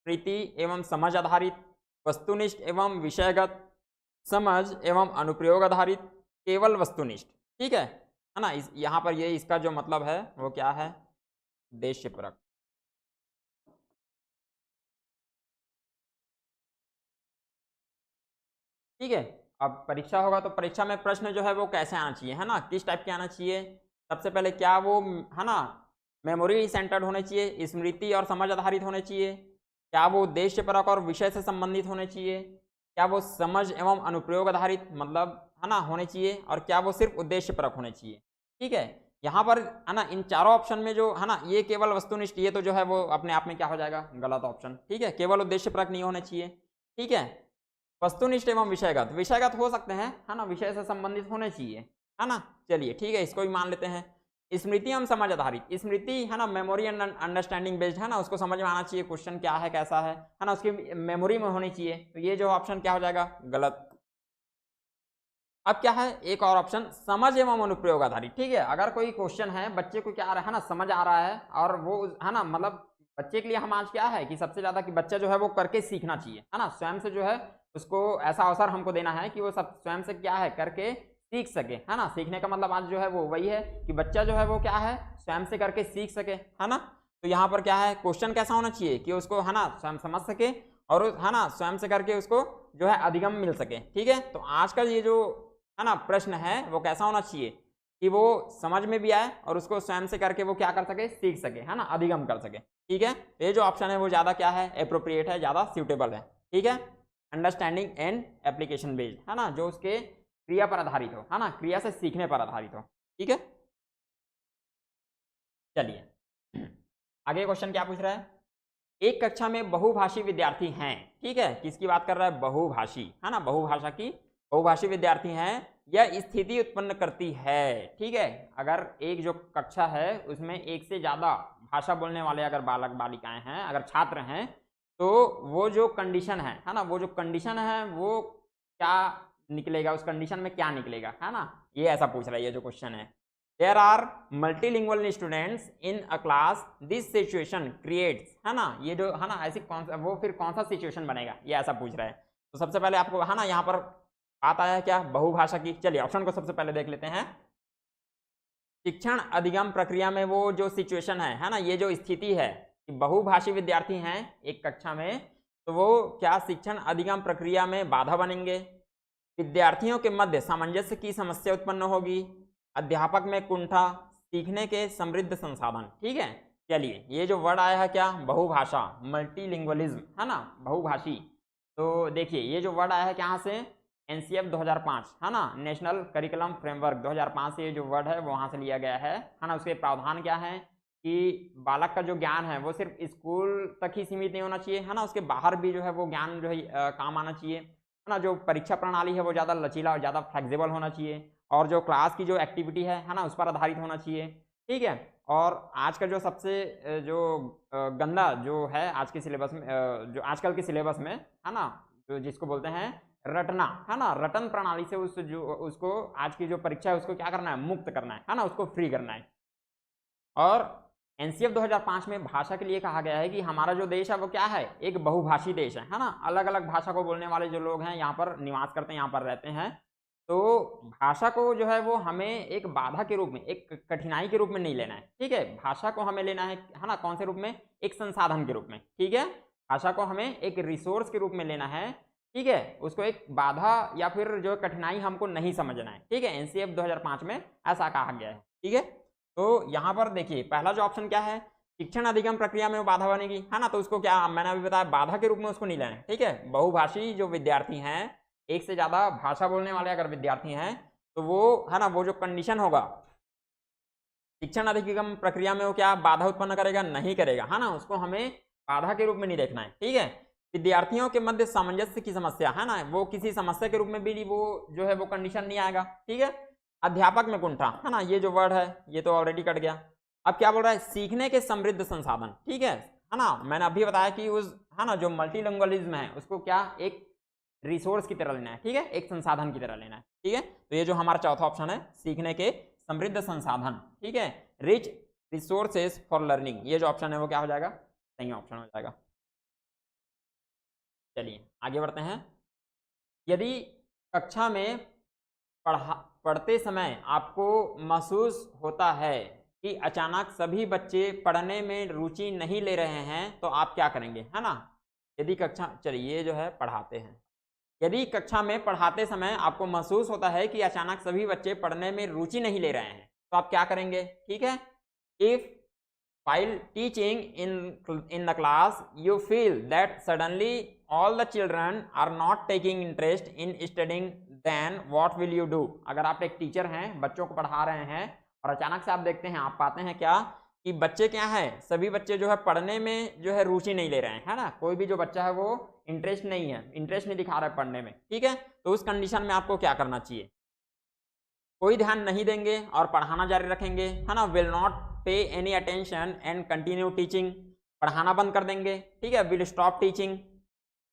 Speaker 1: प्रीति एवं समझ आधारित, वस्तुनिष्ठ एवं विषयगत, समझ एवं अनुप्रयोग आधारित, केवल वस्तुनिष्ठ। ठीक है ना, यहाँ पर ये इसका जो मतलब है वो क्या है, उद्देश्यपरक। ठीक है, अब परीक्षा होगा तो परीक्षा में प्रश्न जो है वो कैसे आना चाहिए, है ना, किस टाइप के आना चाहिए। सबसे पहले क्या वो, है ना, मेमोरी सेंटर्ड होने चाहिए, स्मृति और समझ आधारित होने चाहिए, क्या वो उद्देश्यपरक और विषय से संबंधित होने चाहिए, क्या वो समझ एवं अनुप्रयोग आधारित मतलब है ना होने चाहिए, और क्या वो सिर्फ उद्देश्यपरक होने चाहिए। ठीक है, यहाँ पर है ना इन चारों ऑप्शन में जो है ना ये केवल वस्तुनिष्ठ, ये तो जो है वो अपने आप में क्या हो जाएगा, गलत ऑप्शन। ठीक है, केवल उद्देश्यपरक नहीं होने चाहिए। ठीक है, वस्तुनिष्ठ एवं विषयगत, विषयगत हो सकते हैं, है ना, विषय से संबंधित होने चाहिए, है ना। चलिए ठीक है, इसको भी मान लेते हैं। स्मृति हम समझ आधारित, स्मृति है ना मेमोरी एंड अंडरस्टैंडिंग बेस्ड, है ना, उसको समझ में आना चाहिए क्वेश्चन क्या है कैसा है ना, उसकी मेमोरी में होनी चाहिए। तो ये जो ऑप्शन क्या हो जाएगा, गलत। अब क्या है, एक और ऑप्शन समझ एवं अनुप्रयोग आधारित। ठीक है, अगर कोई क्वेश्चन है बच्चे को क्या आ रहा है ना, समझ आ रहा है, और वो है ना मतलब बच्चे के लिए हम आज क्या है कि सबसे ज्यादा कि बच्चा जो है वो करके सीखना चाहिए, है ना, स्वयं से जो है उसको ऐसा अवसर हमको देना है कि वो सब स्वयं से क्या है करके सीख सके, है ना। सीखने का मतलब आज जो है वो वही है कि बच्चा जो है वो क्या है स्वयं से करके सीख सके, है ना। तो यहाँ पर क्या है, क्वेश्चन कैसा होना चाहिए कि उसको है ना स्वयं समझ सके और है ना स्वयं से करके उसको जो है अधिगम मिल सके। ठीक है, तो आज का ये जो है ना प्रश्न है वो कैसा होना चाहिए कि वो समझ में भी आए और उसको स्वयं से करके वो क्या कर सके, सीख सके, है ना, अधिगम कर सके। ठीक है, ये जो ऑप्शन है वो ज़्यादा क्या है, एप्रोप्रिएट है, ज़्यादा सूटेबल है। ठीक है, अंडरस्टैंडिंग एंड एप्लीकेशन बेस्ड, है ना, जो उसके क्रिया पर आधारित हो, है ना, क्रिया से सीखने पर आधारित हो। ठीक है, चलिए आगे क्वेश्चन क्या पूछ रहा है। एक कक्षा में बहुभाषी विद्यार्थी हैं, ठीक है, किसकी बात कर रहा है, बहुभाषी, है ना, बहुभाषा की, बहुभाषी विद्यार्थी हैं, यह स्थिति उत्पन्न करती है। ठीक है, अगर एक जो कक्षा है उसमें एक से ज्यादा भाषा बोलने वाले अगर बालक बालिकाएं हैं, अगर छात्र हैं, तो वो जो कंडीशन है ना, वो जो कंडीशन है वो क्या निकलेगा, उस कंडीशन में क्या निकलेगा, है ना, ये ऐसा पूछ रहा है ये जो क्वेश्चन है। There are multilingual students in a class, this situation creates, है ना, ये जो है ना ऐसी कौन सा, वो फिर कौन सा सिचुएशन बनेगा, ये ऐसा पूछ रहा है। तो सबसे पहले आपको है ना यहाँ पर बात आया क्या, बहुभाषा की। चलिए ऑप्शन को सबसे पहले देख लेते हैं। शिक्षण अधिगम प्रक्रिया में वो जो सिचुएशन है ना, ये जो स्थिति है कि बहुभाषी विद्यार्थी हैं एक कक्षा में, तो वो क्या शिक्षण अधिगम प्रक्रिया में बाधा बनेंगे, विद्यार्थियों के मध्य सामंजस्य की समस्या उत्पन्न होगी, अध्यापक में कुंठा, सीखने के समृद्ध संसाधन। ठीक है, चलिए ये जो वर्ड आया है क्या, बहुभाषा, मल्टीलिंगुअलिज्म, है ना, बहुभाषी। तो देखिए ये जो वर्ड आया है कहाँ से, एनसीएफ 2005, है ना, नेशनल करिकुलम फ्रेमवर्क 2005 से ये जो वर्ड है वो वहाँ से लिया गया है ना। उसके प्रावधान क्या है कि बालक का जो ज्ञान है वो सिर्फ स्कूल तक ही सीमित नहीं होना चाहिए, है ना, उसके बाहर भी जो है वो ज्ञान जो है काम आना चाहिए, है ना। जो परीक्षा प्रणाली है वो ज़्यादा लचीला और ज़्यादा फ्लेक्सिबल होना चाहिए, और जो क्लास की जो एक्टिविटी है ना, उस पर आधारित होना चाहिए। ठीक है, और आज का जो सबसे जो गंदा जो है आज के सिलेबस में, जो आजकल के सिलेबस में, है ना, जो जिसको बोलते हैं रटना, है ना, रटन प्रणाली से उसको आज की जो परीक्षा है उसको क्या करना है, मुक्त करना है ना, उसको फ्री करना है। और एनसीएफ 2005 में भाषा के लिए कहा गया है कि हमारा जो देश है वो क्या है, एक बहुभाषी देश है ना, अलग अलग भाषा को बोलने वाले जो लोग हैं यहाँ पर निवास करते हैं, यहाँ पर रहते हैं। तो भाषा को जो है वो हमें एक बाधा के रूप में, एक कठिनाई के रूप में नहीं लेना है। ठीक है, भाषा को हमें लेना है ना, कौन से रूप में, एक संसाधन के रूप में। ठीक है, भाषा को हमें एक रिसोर्स के रूप में लेना है। ठीक है, उसको एक बाधा या फिर जो कठिनाई हमको नहीं समझना है। ठीक है, एनसीएफ 2005 में ऐसा कहा गया है। ठीक है, तो यहाँ पर देखिए पहला जो ऑप्शन क्या है, शिक्षण अधिगम प्रक्रिया में वो बाधा बनेगी, है ना, तो उसको क्या मैंने अभी बताया, बाधा के रूप में उसको नहीं लेना है। ठीक है, बहुभाषी जो विद्यार्थी हैं, एक से ज्यादा भाषा बोलने वाले अगर विद्यार्थी हैं, तो वो है ना, वो जो कंडीशन होगा शिक्षण अधिगम प्रक्रिया में वो क्या बाधा उत्पन्न करेगा, नहीं करेगा, है ना, उसको हमें बाधा के रूप में नहीं देखना है। ठीक है, विद्यार्थियों के मध्य सामंजस्य की समस्या, है ना, वो किसी समस्या के रूप में भी वो जो है वो कंडीशन नहीं आएगा। ठीक है, अध्यापक में कुंठा, है ना, ये जो वर्ड है ये तो ऑलरेडी कट गया। अब क्या बोल रहा है, सीखने के समृद्ध संसाधन। ठीक है ना, मैंने अभी बताया कि उस है ना जो मल्टीलिंगुअलिज्म है उसको क्या एक रिसोर्स की तरह लेना है। ठीक है, एक संसाधन की तरह लेना है। ठीक है, तो ये जो हमारा चौथा ऑप्शन है, सीखने के समृद्ध संसाधन। ठीक है, रिच रिसोर्सेज फॉर लर्निंग, ये जो ऑप्शन है वो क्या हो जाएगा, सही ऑप्शन हो जाएगा। चलिए आगे बढ़ते हैं। यदि कक्षा में पढ़ते समय आपको महसूस होता है कि अचानक सभी बच्चे पढ़ने में रुचि नहीं ले रहे हैं, तो आप क्या करेंगे, है ना। यदि कक्षा, चलिए ये जो है पढ़ाते हैं, यदि कक्षा में पढ़ाते समय आपको महसूस होता है कि अचानक सभी बच्चे पढ़ने में रुचि नहीं ले रहे हैं, तो आप क्या करेंगे। ठीक है, if while teaching in the class you feel that suddenly all the children are not taking interest in studying, then what will you do। अगर आप एक टीचर हैं, बच्चों को पढ़ा रहे हैं और अचानक से आप देखते हैं, आप पाते हैं क्या कि बच्चे क्या है, सभी बच्चे जो है पढ़ने में जो है रुचि नहीं ले रहे हैं, है ना, कोई भी जो बच्चा है वो इंटरेस्ट नहीं है, इंटरेस्ट नहीं दिखा रहा है पढ़ने में। ठीक है, तो उस कंडीशन में आपको क्या करना चाहिए, कोई ध्यान नहीं देंगे और पढ़ाना जारी रखेंगे, है ना, विल नॉट पे any attention and continue teaching, पढ़ाना बंद कर देंगे। ठीक है, विल स्टॉप टीचिंग,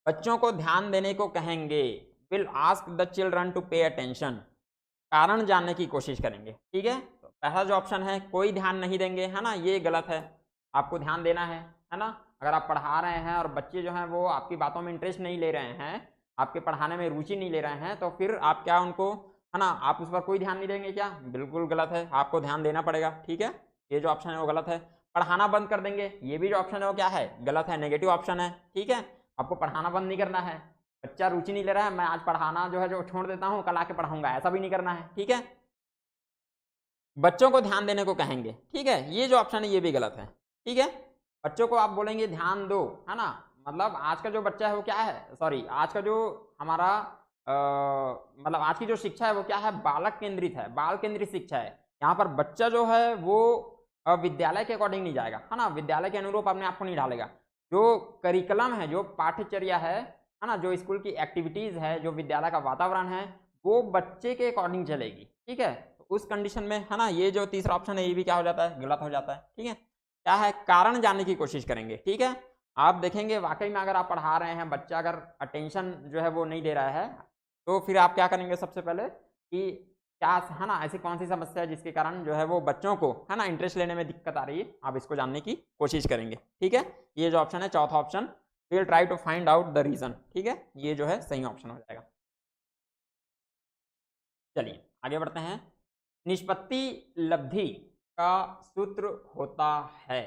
Speaker 1: बच्चों को ध्यान देने को कहेंगे, will ask the children to pay attention, कारण जानने की कोशिश करेंगे। ठीक है, तो पहला जो ऑप्शन है कोई ध्यान नहीं देंगे, है ना, ये गलत है, आपको ध्यान देना है ना। अगर आप पढ़ा रहे हैं और बच्चे जो हैं वो आपकी बातों में इंटरेस्ट नहीं ले रहे हैं, आपके पढ़ाने में रुचि नहीं ले रहे हैं, तो फिर आप क्या उनको, है ना, आप उस पर कोई ध्यान नहीं देंगे क्या, बिल्कुल गलत है, आपको ध्यान देना पड़ेगा। ठीक है, ये जो ऑप्शन है वो गलत है। पढ़ाना बंद कर देंगे, ये भी जो ऑप्शन है वो क्या है, गलत है, नेगेटिव ऑप्शन है। ठीक है, आपको पढ़ाना बंद नहीं करना है, बच्चा रुचि नहीं ले रहा है, मैं आज पढ़ाना जो है जो छोड़ देता हूँ, कल आके पढ़ाऊंगा, ऐसा भी नहीं करना है। ठीक है, बच्चों को ध्यान देने को कहेंगे। ठीक है, ये जो ऑप्शन है ये भी गलत है। ठीक है, बच्चों को आप बोलेंगे ध्यान दो, है ना, मतलब आज का जो बच्चा है वो क्या है, सॉरी, आज का जो हमारा मतलब आज की जो शिक्षा है वो क्या है, बालक केंद्रित है, बाल केंद्रित शिक्षा है। यहाँ पर बच्चा जो है वो विद्यालय के अकॉर्डिंग नहीं जाएगा, है ना, विद्यालय के अनुरूप अपने आप को नहीं ढालेगा। जो करिकुलम है, जो पाठ्यचर्या है ना, जो स्कूल की एक्टिविटीज है, जो विद्यालय का वातावरण है, वो बच्चे के अकॉर्डिंग चलेगी। ठीक है, तो उस कंडीशन में, है ना, ये जो तीसरा ऑप्शन है ये भी क्या हो जाता है, गलत हो जाता है। ठीक है, क्या है, कारण जानने की कोशिश करेंगे। ठीक है, आप देखेंगे वाकई में अगर आप पढ़ा रहे हैं, बच्चा अगर अटेंशन जो है वो नहीं दे रहा है, तो फिर आप क्या करेंगे, सबसे पहले कि क्या, है ना, ऐसी कौन सी समस्या है जिसके कारण जो है वो बच्चों को, है ना, इंटरेस्ट लेने में दिक्कत आ रही है, आप इसको जानने की कोशिश करेंगे। ठीक है, ये जो ऑप्शन है चौथा option, will try to find out the reason. ठीक है, ये जो है सही ऑप्शन हो जाएगा। चलिए आगे बढ़ते हैं। निष्पत्ति लब्धि का सूत्र होता है,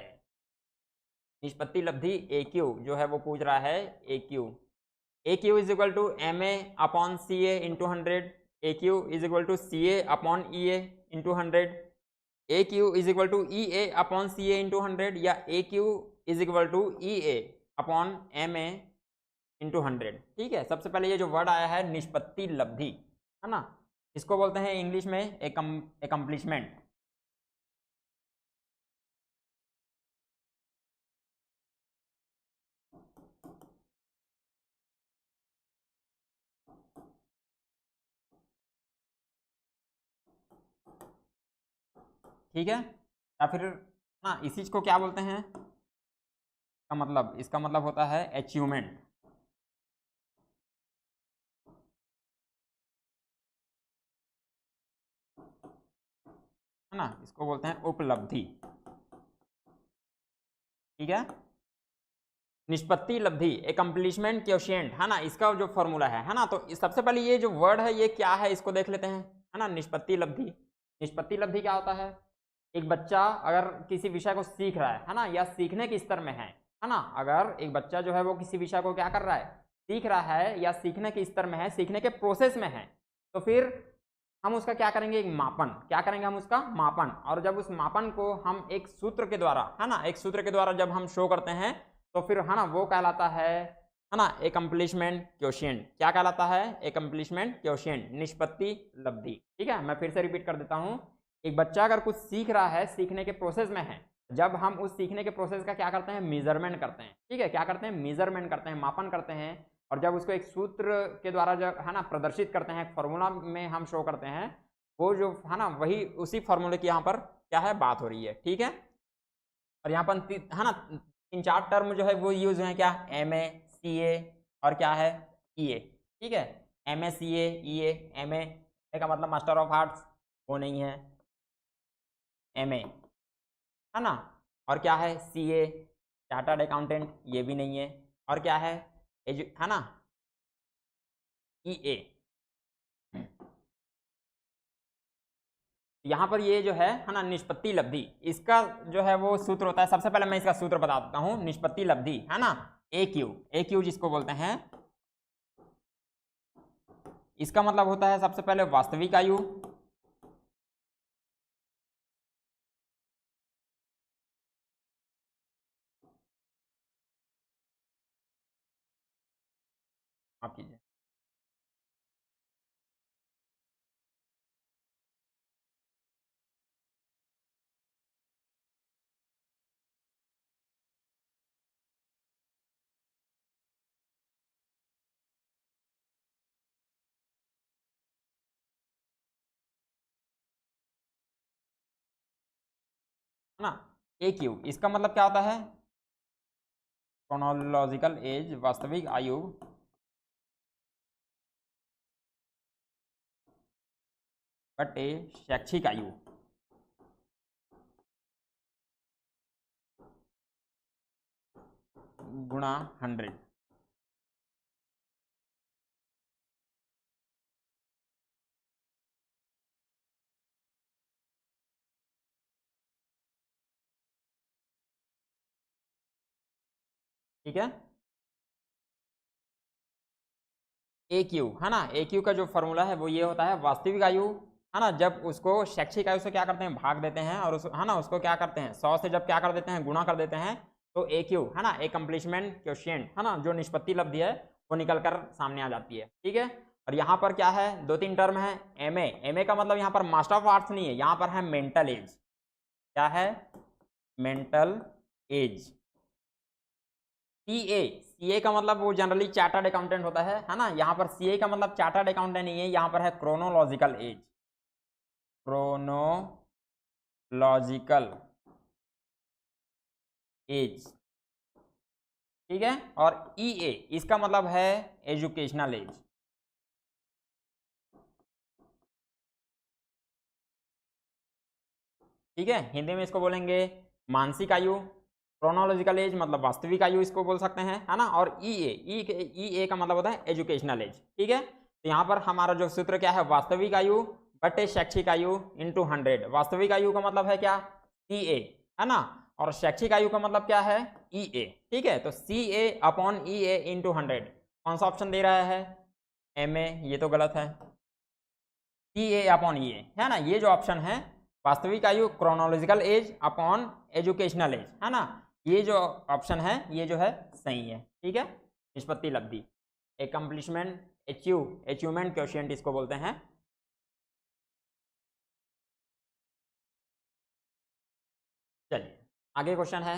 Speaker 1: निष्पत्ति लब्धि ए क्यू जो है वो पूछ रहा है, A Q is equal to M A upon C A into 100, A Q is equal to C A upon E A into 100, A Q is equal to E A upon C A into 100, या A Q is equal to E A upon M A into 100। ठीक है, सबसे पहले ये जो word आया है निष्पत्ति लब्धि, है ना, इसको बोलते हैं इंग्लिश में एकम्प्लिशमेंट। ठीक है, या फिर ना इसी को क्या बोलते हैं, का मतलब, इसका मतलब होता है अचीवमेंट, है ना, इसको बोलते हैं उपलब्धि। ठीक है, निष्पत्ति लब्धि एकम्प्लिशमेंट क्वोशिएंट, है ना, इसका जो फॉर्मूला है ना, तो सबसे पहले ये जो वर्ड है ये क्या है इसको देख लेते हैं, है ना, निष्पत्ति लब्धि। निष्पत्ति लब्धि क्या होता है, एक बच्चा अगर किसी विषय को सीख रहा है ना, या सीखने के स्तर में है ना, अगर एक बच्चा जो है वो किसी विषय को क्या कर रहा है, सीख रहा है, या सीखने के स्तर में है, सीखने के प्रोसेस में है, तो फिर हम उसका क्या करेंगे, एक मापन, क्या करेंगे हम उसका मापन। और जब उस मापन को हम एक सूत्र के द्वारा, है ना, एक सूत्र के द्वारा जब हम शो करते हैं, तो फिर, है ना, वो कहलाता है ना, एकम्प्लिशमेंट क्वोशिएंट। क्या कहलाता है, एकम्प्लिशमेंट क्वोशिएंट, निष्पत्ति लब्धि। ठीक है, मैं फिर से रिपीट कर देता हूं, एक बच्चा अगर कुछ सीख रहा है, सीखने के प्रोसेस में है, जब हम उस सीखने के प्रोसेस का क्या करते हैं, मेजरमेंट करते हैं। ठीक है, क्या करते हैं, मेजरमेंट करते हैं, मापन करते हैं, और जब उसको एक सूत्र के द्वारा जब, है ना, प्रदर्शित करते हैं, फॉर्मूला में हम शो करते हैं, वो जो, है ना, वही उसी फॉर्मूले की यहाँ पर क्या है, बात हो रही है। ठीक है, और यहाँ पर, है ना, 3-4 टर्म जो है वो यूज है, क्या, एम ए सी ए और क्या है, ई ए। ठीक है, M A C A E A, M A का मतलब मास्टर ऑफ आर्ट्स, वो नहीं है, एम ए, है ना, और क्या है, सी ए चार्टर्ड अकाउंटेंट, ये भी नहीं है, और क्या है, है ना, ई ए। यहाँ पर ये जो है ना, निष्पत्ति लब्धि, इसका जो है वो सूत्र होता है, सबसे पहले मैं इसका सूत्र बता देता हूँ, निष्पत्ति लब्धि, है ना, ए क्यू जिसको बोलते हैं, इसका मतलब होता है सबसे पहले वास्तविक आयु, आप कीजिए, है ना, ए क्यू, इसका मतलब क्या होता है, क्रोनोलॉजिकल एज, वास्तविक आयु, बटे शैक्षिक आयु, गुणा 100। ठीक है, ए क्यू, है ना, ए क्यू का जो फॉर्मूला है वो ये होता है, वास्तविक आयु, है ना, जब उसको शैक्षिक आयु से क्या करते हैं, भाग देते हैं, और उस, है ना, उसको क्या करते हैं, 100 से जब क्या कर देते हैं, गुणा कर देते हैं, तो ए क्यू, है ना, एकम्प्लिशमेंट क्वोशिएंट, है ना, जो निष्पत्ति लब्धि है वो निकल कर सामने आ जाती है। ठीक है, और यहाँ पर क्या है, 2-3 टर्म है, एमए। एमए का मतलब यहाँ पर मास्टर ऑफ आर्ट्स नहीं है, यहाँ पर है मेंटल एज। क्या है, मेंटल एज। सीए, सीए का मतलब वो जनरली चार्टर्ड अकाउंटेंट होता है ना। यहाँ पर सीए का मतलब चार्टर्ड अकाउंटेंट नहीं है, यहाँ पर है क्रोनोलॉजिकल एज। क्रोनोलॉजिकल एज, ठीक है। और ईए, इसका मतलब है एजुकेशनल एज। ठीक है, हिंदी में इसको बोलेंगे मानसिक आयु। क्रोनोलॉजिकल एज मतलब वास्तविक आयु इसको बोल सकते हैं, है ना। और ई ए का मतलब होता है एजुकेशनल एज। ठीक है, तो यहाँ पर हमारा जो सूत्र क्या है, वास्तविक आयु बटे शैक्षिक आयु इंटू 100। वास्तविक आयु का मतलब है क्या, सी ए, है ना। और शैक्षिक आयु का मतलब क्या है, ई ए। ठीक है, तो सी A upon E A into 100। कौन सा ऑप्शन दे रहा है, एम ए, ये तो गलत है। सी ए अपॉन ई ए, है ना, ये जो ऑप्शन है वास्तविक आयु chronological age upon educational age, है ना, ये जो ऑप्शन है ये जो है सही है। ठीक है, निष्पत्ति लब्धि, एकम्प्लिशमेंट, अचीवमेंट क्वोशिएंट इसको बोलते हैं। चलिए आगे क्वेश्चन है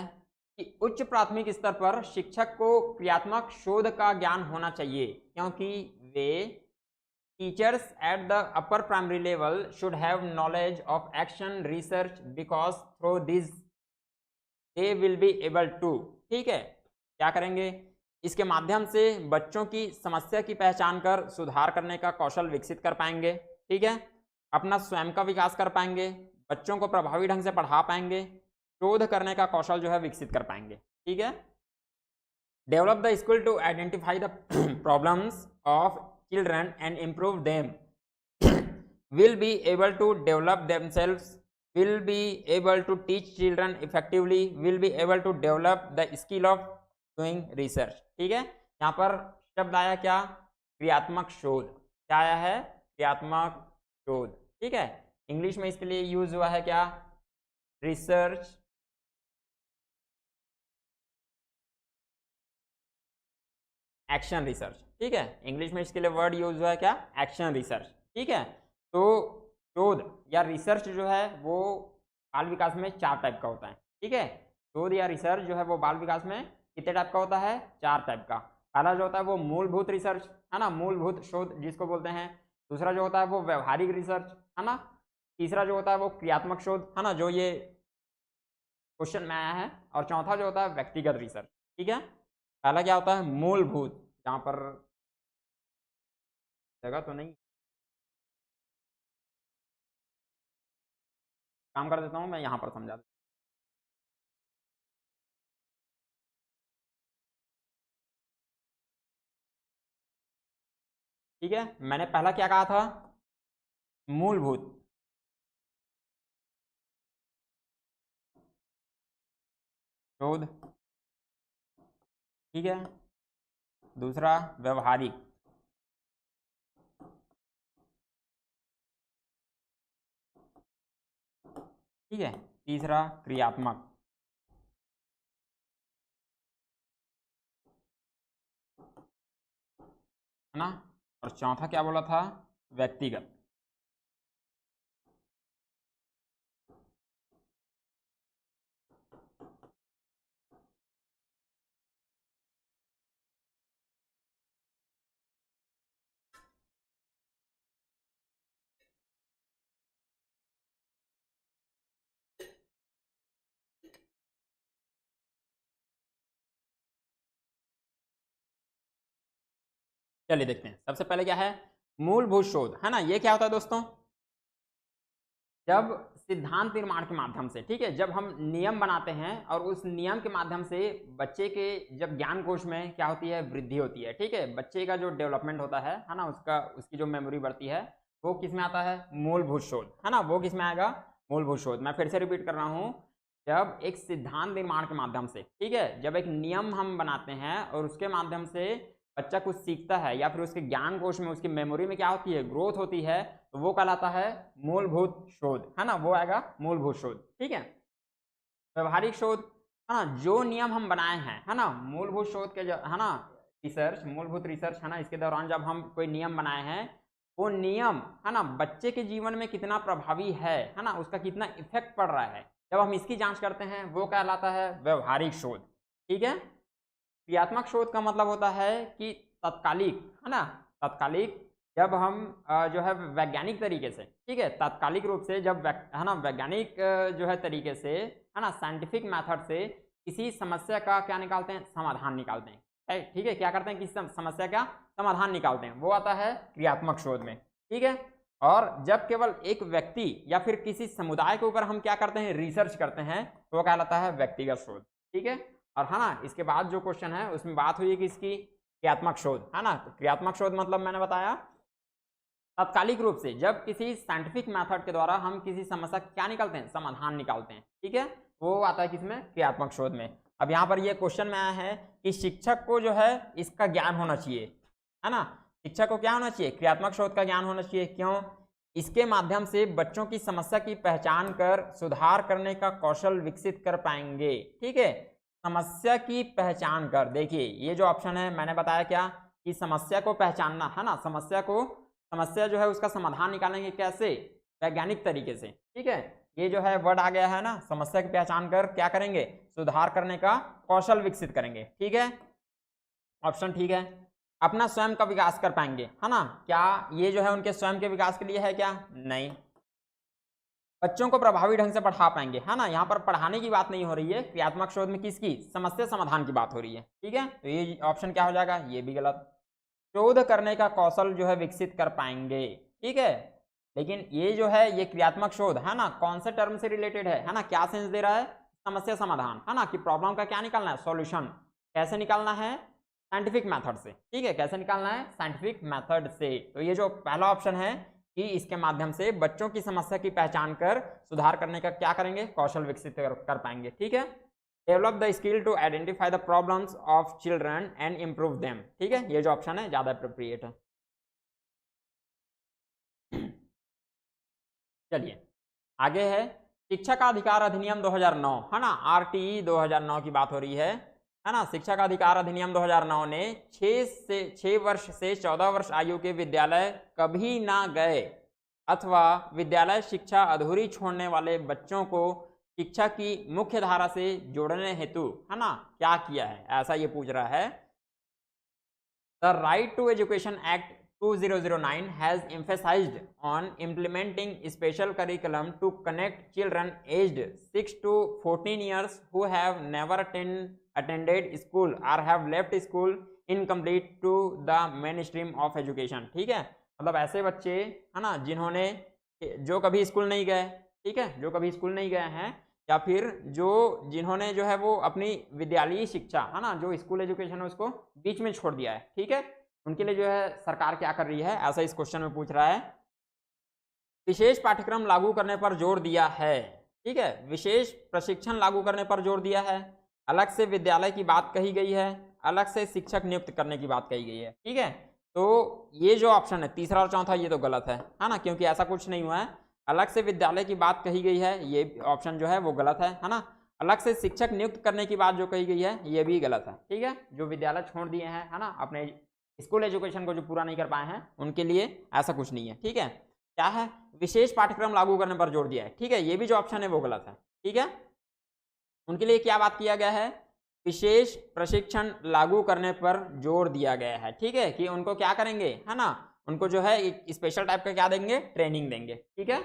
Speaker 1: कि उच्च प्राथमिक स्तर पर शिक्षक को क्रियात्मक शोध का ज्ञान होना चाहिए क्योंकि वे teachers at the upper primary level should have knowledge of action research because through this they will be able to। ठीक है, क्या करेंगे, इसके माध्यम से बच्चों की समस्या की पहचान कर सुधार करने का कौशल विकसित कर पाएंगे। ठीक है, अपना स्वयं का विकास कर पाएंगे, बच्चों को प्रभावी ढंग से पढ़ा पाएंगे, शोध करने का कौशल जो है विकसित कर पाएंगे। ठीक है, develop the skill to identify the problems of children and improve them, will be able to develop themselves, will be able to teach children effectively, will be able to develop the skill of doing research। ठीक है, यहाँ पर शब्द आया क्या, क्रियात्मक शोध। क्या आया है, क्रियात्मक शोध। ठीक है, इंग्लिश में इसके लिए यूज हुआ है क्या, रिसर्च एक्शन रिसर्च। ठीक है, इंग्लिश में इसके लिए वर्ड यूज हुआ है क्या, एक्शन रिसर्च। ठीक है, तो शोध या रिसर्च जो है वो बाल विकास में 4 टाइप का होता है। ठीक है, शोध या रिसर्च जो है वो बाल विकास में कितने टाइप का होता है, 4 टाइप का। पहला जो होता है वो मूलभूत रिसर्च, है ना, मूलभूत शोध जिसको बोलते हैं। दूसरा जो होता है वो व्यवहारिक रिसर्च, है ना। तीसरा जो होता है वो क्रियात्मक शोध, है ना, जो ये क्वेश्चन में आया है। और चौथा जो होता है व्यक्तिगत रिसर्च। ठीक है, पहला क्या होता है, मूलभूत, यहाँ पर जगह तो नहीं, काम कर देता हूँ मैं, यहाँ पर समझा दूँ। ठीक है, मैंने पहला क्या कहा था, मूलभूत शोध। ठीक है, दूसरा व्यवहारिक, ठीक है, तीसरा क्रियात्मक, है ना, और चौथा क्या बोला था, व्यक्तिगत। चलिए देखते हैं, सबसे पहले क्या है, मूलभूत शोध, है ना। ये क्या होता है दोस्तों, जब सिद्धांत निर्माण के माध्यम से, ठीक है, जब हम नियम बनाते हैं और उस नियम के माध्यम से बच्चे के जब ज्ञान कोश में क्या होती है, वृद्धि होती है। ठीक है, बच्चे का जो डेवलपमेंट होता है ना, उसका उसकी जो मेमोरी बढ़ती है वो किस में आता है, मूलभूत शोध, है ना, वो किस में आएगा, मूलभूत शोध। मैं फिर से रिपीट कर रहा हूँ, जब एक सिद्धांत निर्माण के माध्यम से, ठीक है, जब एक नियम हम बनाते हैं और उसके माध्यम से बच्चा कुछ सीखता है या फिर उसके ज्ञान कोश में, उसकी मेमोरी में क्या होती है, ग्रोथ होती है, तो वो कहलाता है मूलभूत शोध, है ना, वो आएगा मूलभूत शोध। ठीक है, व्यवहारिक शोध, है ना, जो नियम हम बनाए हैं, है ना, मूलभूत शोध के जो, है ना, रिसर्च, मूलभूत रिसर्च है ना, इसके दौरान जब हम कोई नियम बनाए हैं, वो नियम है ना बच्चे के जीवन में कितना प्रभावी है ना, उसका कितना इफेक्ट पड़ रहा है, जब हम इसकी जांच करते हैं वो कहलाता है व्यवहारिक शोध। ठीक है, क्रियात्मक शोध का मतलब होता है कि तत्कालिक, है ना, तत्कालिक जब हम जो है वैज्ञानिक तरीके से, ठीक है, तात्कालिक रूप से जब है ना वैज्ञानिक जो है तरीके से, है ना, साइंटिफिक मेथड से किसी समस्या का क्या निकालते हैं, समाधान निकालते हैं। ठीक है, क्या करते हैं, किसी समस्या का समाधान निकालते हैं, वो आता है क्रियात्मक शोध में। ठीक है, और जब केवल एक व्यक्ति या फिर किसी समुदाय के ऊपर हम क्या करते हैं, रिसर्च करते हैं, तो वो कहलाता है व्यक्तिगत शोध। ठीक है, और है ना इसके बाद जो क्वेश्चन है उसमें बात हुई कि इसकी क्रियात्मक शोध, है ना, तो क्रियात्मक शोध मतलब मैंने बताया तात्कालिक रूप से जब किसी साइंटिफिक मेथड के द्वारा हम किसी समस्या क्या निकालते हैं, समाधान निकालते हैं। ठीक है, वो आता है किसमें, क्रियात्मक शोध में। अब यहाँ पर ये क्वेश्चन में आया है कि शिक्षक को जो है इसका ज्ञान होना चाहिए, है ना, शिक्षक को क्या होना चाहिए, क्रियात्मक शोध का ज्ञान होना चाहिए। क्यों, इसके माध्यम से बच्चों की समस्या की पहचान कर सुधार करने का कौशल विकसित कर पाएंगे। ठीक है, समस्या की पहचान कर, देखिए ये जो ऑप्शन है मैंने बताया क्या कि समस्या को पहचानना, है ना, समस्या जो है उसका समाधान निकालेंगे कैसे, वैज्ञानिक तरीके से। ठीक है, ये जो है वर्ड आ गया है ना, समस्या की पहचान कर क्या करेंगे, सुधार करने का कौशल विकसित करेंगे। ठीक है, ऑप्शन ठीक है। अपना स्वयं का विकास कर पाएंगे, है ना, क्या ये जो है उनके स्वयं के विकास के लिए है क्या, नहीं। बच्चों को प्रभावी ढंग से पढ़ा पाएंगे, है ना, यहाँ पर पढ़ाने की बात नहीं हो रही है, क्रियात्मक शोध में किसकी, समस्या समाधान की बात हो रही है। ठीक है, तो ये ऑप्शन क्या हो जाएगा, ये भी गलत। शोध करने का कौशल जो है विकसित कर पाएंगे। ठीक है, लेकिन ये जो है ये क्रियात्मक शोध, है ना, कौन से टर्म से रिलेटेड है ना, क्या सेंस दे रहा है, समस्या समाधान, है ना, कि प्रॉब्लम का क्या निकालना है, सॉल्यूशन। कैसे निकालना है, साइंटिफिक मेथड से। ठीक है, कैसे निकालना है, साइंटिफिक मेथड से। तो ये जो पहला ऑप्शन है कि इसके माध्यम से बच्चों की समस्या की पहचान कर सुधार करने का क्या करेंगे, कौशल विकसित कर पाएंगे। ठीक है, develop the skill to identify the problems of children and improve them. ठीक है, ये जो ऑप्शन है ज्यादा अप्रोप्रिएट है। चलिए आगे है शिक्षा का अधिकार अधिनियम 2009, है ना, आरटीई 2009 की बात हो रही है ना। शिक्षा का अधिकार अधिनियम 2009 ने 6 वर्ष से 14 वर्ष आयु के विद्यालय कभी ना गए अथवा विद्यालय शिक्षा अधूरी छोड़ने वाले बच्चों को शिक्षा की मुख्य धारा से जोड़ने हेतु, है ना, क्या किया है, ऐसा ये पूछ रहा है। The right to education act 2009 has emphasized on implementing special curriculum to connect children aged 6 to 14 years who have never attended school or have left school incomplete to the mainstream of education। ठीक है, मतलब ऐसे बच्चे, है ना, जिन्होंने जो कभी स्कूल नहीं गए, ठीक है, जो कभी स्कूल नहीं गए हैं, या फिर जिन्होंने जो है वो अपनी विद्यालयी शिक्षा, है ना, जो स्कूल एजुकेशन है उसको बीच में छोड़ दिया है। ठीक है, उनके लिए जो है सरकार क्या कर रही है, ऐसा इस क्वेश्चन में पूछ रहा है। विशेष पाठ्यक्रम लागू करने पर जोर दिया है। ठीक है, विशेष प्रशिक्षण लागू करने पर जोर दिया है, अलग से विद्यालय की बात कही गई है, अलग से शिक्षक नियुक्त करने की बात कही गई है। ठीक है, तो ये जो ऑप्शन है तीसरा और चौथा ये तो गलत है ना, क्योंकि ऐसा कुछ नहीं हुआ है। अलग से विद्यालय की बात कही गई है, ये ऑप्शन जो है वो गलत है ना। अलग से शिक्षक नियुक्त करने की बात जो कही गई है ये भी गलत है। ठीक है, जो विद्यालय छोड़ दिए हैं, है ना, अपने स्कूल एजुकेशन को जो पूरा नहीं कर पाए हैं उनके लिए ऐसा कुछ नहीं है। ठीक है, क्या है, विशेष पाठ्यक्रम लागू करने पर जोर दिया है। ठीक है, ये भी जो ऑप्शन है वो गलत है। ठीक है, उनके लिए क्या बात किया गया है, विशेष प्रशिक्षण लागू करने पर जोर दिया गया है। ठीक है, कि उनको क्या करेंगे, है ना, उनको जो है एक स्पेशल टाइप का क्या देंगे, ट्रेनिंग देंगे। ठीक है,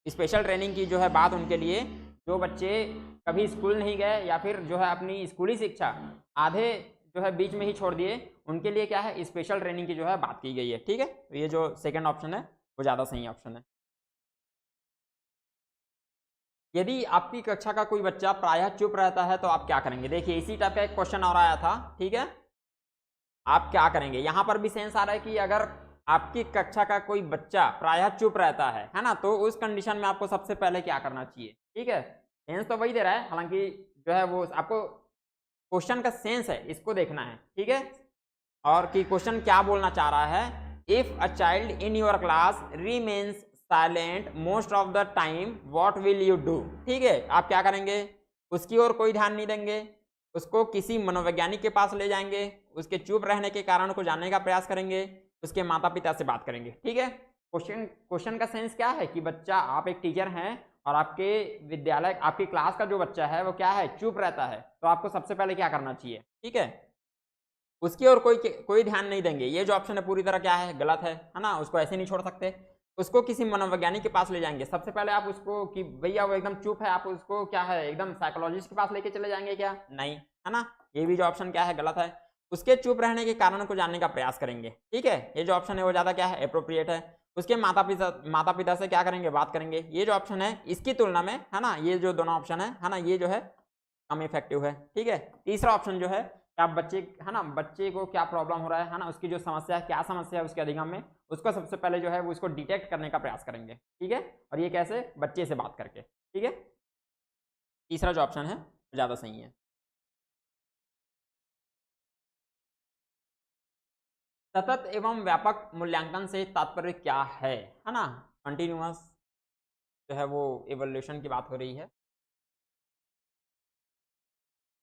Speaker 1: स्पेशल ट्रेनिंग की जो है बात उनके लिए, जो बच्चे कभी स्कूल नहीं गए या फिर जो है अपनी स्कूली शिक्षा आधे जो है बीच में ही छोड़ दिए, उनके लिए क्या है, स्पेशल ट्रेनिंग की जो है बात की गई है। ठीक है, तो ये जो सेकंड ऑप्शन है वो ज़्यादा सही ऑप्शन है। यदि आपकी कक्षा का कोई बच्चा प्रायः चुप रहता है तो आप क्या करेंगे। देखिए इसी टाइप का एक क्वेश्चन और आया था। ठीक है, आप क्या करेंगे, यहाँ पर भी सेंस आ रहा है कि अगर आपकी कक्षा का कोई बच्चा प्रायः चुप रहता है ना, तो उस कंडीशन में आपको सबसे पहले क्या करना चाहिए। ठीक है, सेंस तो वही दे रहा है, हालांकि जो है वो आपको क्वेश्चन का सेंस है इसको देखना है। ठीक है, और कि क्वेश्चन क्या बोलना चाह रहा है। If a child in your class remains silent most of the time what will you do. ठीक है, आप क्या करेंगे, उसकी ओर कोई ध्यान नहीं देंगे, उसको किसी मनोवैज्ञानिक के पास ले जाएंगे, उसके चुप रहने के कारण को जानने का प्रयास करेंगे, उसके माता पिता से बात करेंगे। ठीक है, क्वेश्चन का सेंस क्या है कि बच्चा, आप एक टीचर हैं और आपके विद्यालय, आपकी क्लास का जो बच्चा है वो क्या है, चुप रहता है, तो आपको सबसे पहले क्या करना चाहिए? ठीक है, उसकी ओर कोई ध्यान नहीं देंगे। ये जो ऑप्शन है पूरी तरह क्या है, गलत है ना, उसको ऐसे नहीं छोड़ सकते। उसको किसी मनोवैज्ञानिक के पास ले जाएंगे, सबसे पहले आप उसको कि भैया वो एकदम चुप है, आप उसको क्या है एकदम साइकोलॉजिस्ट के पास लेके चले जाएंगे क्या? नहीं, है ना, ये भी जो ऑप्शन क्या है, गलत है। उसके चुप रहने के कारण को जानने का प्रयास करेंगे। ठीक है, ये जो ऑप्शन है वो ज्यादा क्या है, अप्रोप्रिएट है। उसके माता पिता से क्या करेंगे, बात करेंगे। ये जो ऑप्शन है इसकी तुलना में, है ना, ये जो दोनों ऑप्शन है ना, ये जो है कम इफेक्टिव है। ठीक है, तीसरा ऑप्शन जो है, आप बच्चे, है ना, बच्चे को क्या प्रॉब्लम हो रहा है ना, उसकी जो समस्या है, क्या समस्या है उसके अधिगम में, उसको सबसे पहले जो है वो उसको डिटेक्ट करने का प्रयास करेंगे। ठीक है, और ये कैसे, बच्चे से बात करके। ठीक है, तीसरा जो ऑप्शन है वो ज्यादा सही है। सतत एवं व्यापक मूल्यांकन से तात्पर्य क्या है ना, कंटिन्यूअस जो है वो इवोल्यूशन की बात हो रही है।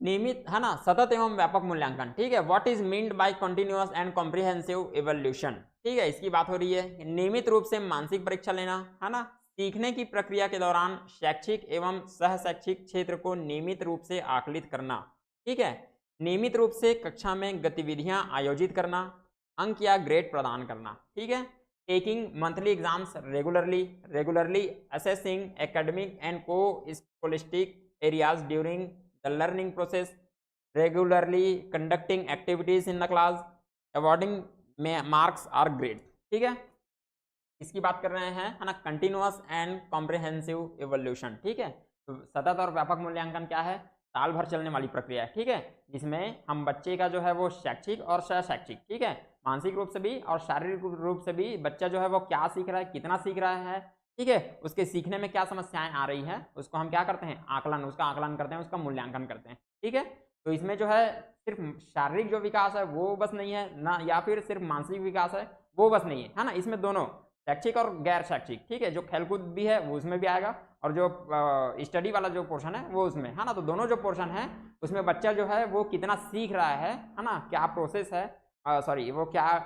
Speaker 1: नियमित, है ना, सतत एवं व्यापक मूल्यांकन। ठीक है, what is meant by continuous and comprehensive evolution. ठीक है, इसकी बात हो रही है नियमित रूप से मानसिक परीक्षा लेना, है ना, सीखने की प्रक्रिया के दौरान शैक्षिक एवं सह शैक्षिक क्षेत्र को नियमित रूप से आकलित करना। ठीक है, नियमित रूप से कक्षा में गतिविधियां आयोजित करना, अंक या ग्रेड प्रदान करना। ठीक है, taking monthly exams regularly assessing academic and co scholastic areas during the learning process, regularly conducting activities in the class, awarding marks or grades। ठीक है, इसकी बात कर रहे हैं, है ना, कंटिन्यूअस एंड कॉम्प्रिहेंसिव इवोल्यूशन। ठीक है, तो सतत और व्यापक मूल्यांकन क्या है, साल भर चलने वाली प्रक्रिया है। ठीक है, जिसमें हम बच्चे का जो है वो शैक्षिक और सह शैक्षिक, ठीक है, मानसिक रूप से भी और शारीरिक रूप से भी बच्चा जो है वो क्या सीख रहा है, कितना सीख रहा है, ठीक है, उसके सीखने में क्या समस्याएं आ रही हैं, उसको हम क्या करते हैं, आकलन, उसका आकलन करते हैं, उसका मूल्यांकन करते हैं। ठीक है, तो इसमें जो है सिर्फ शारीरिक जो विकास है वो बस नहीं है ना, या फिर सिर्फ मानसिक विकास है वो बस नहीं है ना, इसमें दोनों शैक्षिक और गैर शैक्षिक, ठीक है, जो खेलकूद भी है वो उसमें भी आएगा, और जो स्टडी वाला जो पोर्शन है वो उसमें, है ना, तो दोनों जो पोर्शन है उसमें बच्चा जो है वो कितना सीख रहा है ना, क्या प्रोसेस है, सॉरी वो क्या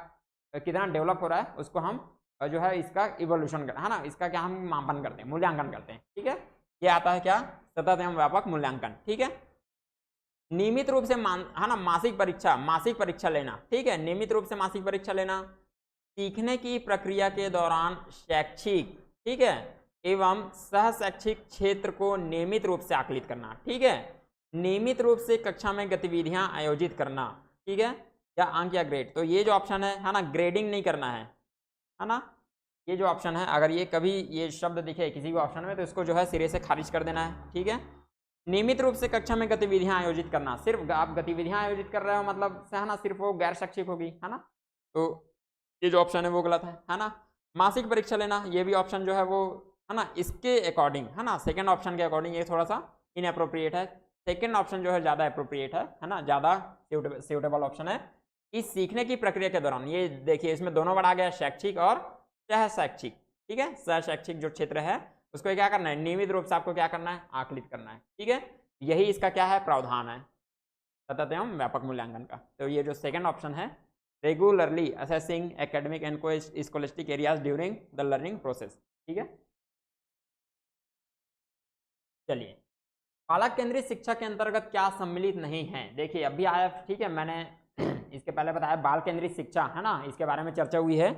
Speaker 1: कितना डेवलप हो रहा है, उसको हम जो है इसका इवोल्यूशन कर, है ना, इसका क्या हम मापन करते हैं, मूल्यांकन करते हैं। ठीक है, ये आता है क्या, सतत एवं व्यापक मूल्यांकन। ठीक है, नियमित रूप से है ना, मासिक परीक्षा लेना। ठीक है, नियमित रूप से मासिक परीक्षा लेना, सीखने की प्रक्रिया के दौरान शैक्षिक, ठीक है, एवं सह शैक्षिक क्षेत्र को नियमित रूप से आकलित करना। ठीक है, नियमित रूप से कक्षा में गतिविधियां आयोजित करना। ठीक है, या अंक या ग्रेड, तो ये जो ऑप्शन है ना, ग्रेडिंग नहीं करना है ना, ये जो ऑप्शन है, अगर ये कभी ये शब्द दिखे किसी भी ऑप्शन में तो इसको जो है सिरे से खारिज कर देना है। ठीक है, नियमित रूप से कक्षा में गतिविधियां आयोजित करना, सिर्फ आप गतिविधियां आयोजित कर रहे हो मतलब से, है ना, सिर्फ वो गैर शैक्षिक होगी, है ना, तो ये जो ऑप्शन है वो गलत है ना। मासिक परीक्षा लेना, ये भी ऑप्शन जो है वो, है ना, इसके अकॉर्डिंग, है ना, सेकंड ऑप्शन के अकॉर्डिंग ये थोड़ा सा इनअप्रोप्रिएट है। सेकंड ऑप्शन जो है ज़्यादा अप्रोप्रिएट है ना, ज़्यादा सूटेबल ऑप्शन है। इस सीखने की प्रक्रिया के दौरान, ये देखिए इसमें दोनों वर्ड आ गया, शैक्षिक और सह शैक्षिक। ठीक है, सह शैक्षिक जो क्षेत्र है उसको क्या करना है, नियमित रूप से आपको क्या करना है, आकलित करना है। ठीक है, यही इसका क्या है, प्रावधान है सतत एवं व्यापक मूल्यांकन का। तो ये जो सेकंड ऑप्शन है, regularly assessing academic and co scholastic areas during the learning process. ठीक है, चलिए, बालक केंद्रित शिक्षा के अंतर्गत क्या सम्मिलित नहीं है। देखिए अभी आया, ठीक है, मैंने इसके पहले बताया बाल केंद्रित शिक्षा, है ना, इसके बारे में चर्चा हुई है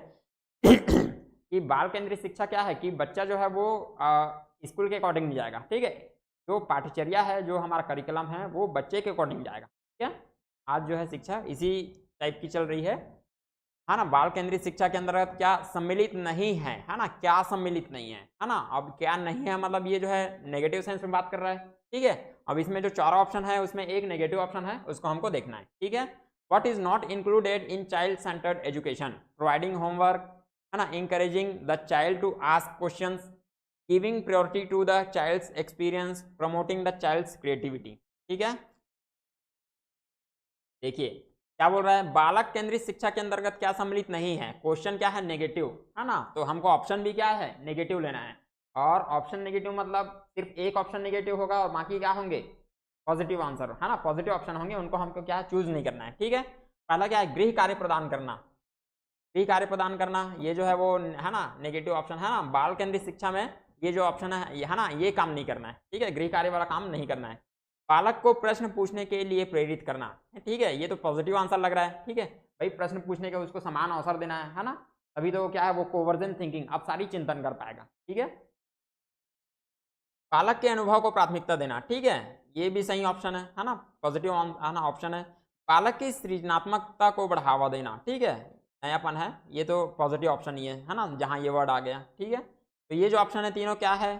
Speaker 1: कि बाल केंद्रित शिक्षा क्या है कि बच्चा जो है वो स्कूल के अकॉर्डिंग नहीं जाएगा। ठीक है, जो पाठ्यचर्या है, जो हमारा करिकुलम है वो बच्चे के अकॉर्डिंग जाएगा। ठीक है, आज जो है शिक्षा इसी टाइप की चल रही है ना। बाल केंद्रित शिक्षा के अंतर्गत क्या सम्मिलित नहीं है ना, क्या सम्मिलित नहीं है ना। अब क्या नहीं है मतलब ये जो है नेगेटिव सेंस में बात कर रहा है। ठीक है, अब इसमें जो चार ऑप्शन है उसमें एक नेगेटिव ऑप्शन है, उसको हमको देखना है। ठीक है, what is not included in child centred education, providing homework, है ना, encouraging the child to ask questions, giving priority to the child's experience, promoting the child's creativity। ठीक है, देखिए क्या बोल रहा है, बालक केंद्रित शिक्षा के अंतर्गत क्या सम्मिलित नहीं है, क्वेश्चन क्या है, नेगेटिव, है ना, तो हमको ऑप्शन भी क्या है, नेगेटिव लेना है। और ऑप्शन नेगेटिव मतलब सिर्फ एक ऑप्शन नेगेटिव होगा और बाकी क्या होंगे, पॉजिटिव आंसर है ना, पॉजिटिव ऑप्शन होंगे उनको हमको क्या चूज नहीं करना है। ठीक है, पहला क्या है, गृह कार्य प्रदान करना। गृह कार्य प्रदान करना ये जो है वो है ना नेगेटिव ऑप्शन है ना, बाल केंद्रित शिक्षा में ये जो ऑप्शन है ये है ना, ये काम नहीं करना है। ठीक है, गृह कार्य वाला काम नहीं करना है। बालक को प्रश्न पूछने के लिए प्रेरित करना, ठीक है, ये तो पॉजिटिव आंसर लग रहा है। ठीक है भाई, प्रश्न पूछने का उसको समान अवसर देना है ना, तभी तो क्या है वो कोवर्जेंट थिंकिंग अब सारी चिंतन कर पाएगा। ठीक है, बालक के अनुभव को प्राथमिकता देना, ठीक है, ये भी सही ऑप्शन है ना, पॉजिटिव है ना ऑप्शन है। बालक की सृजनात्मकता को बढ़ावा देना, ठीक है, नयापन है, ये तो पॉजिटिव ऑप्शन ही है ना, जहाँ ये वर्ड आ गया। ठीक है, तो ये जो ऑप्शन है तीनों क्या है,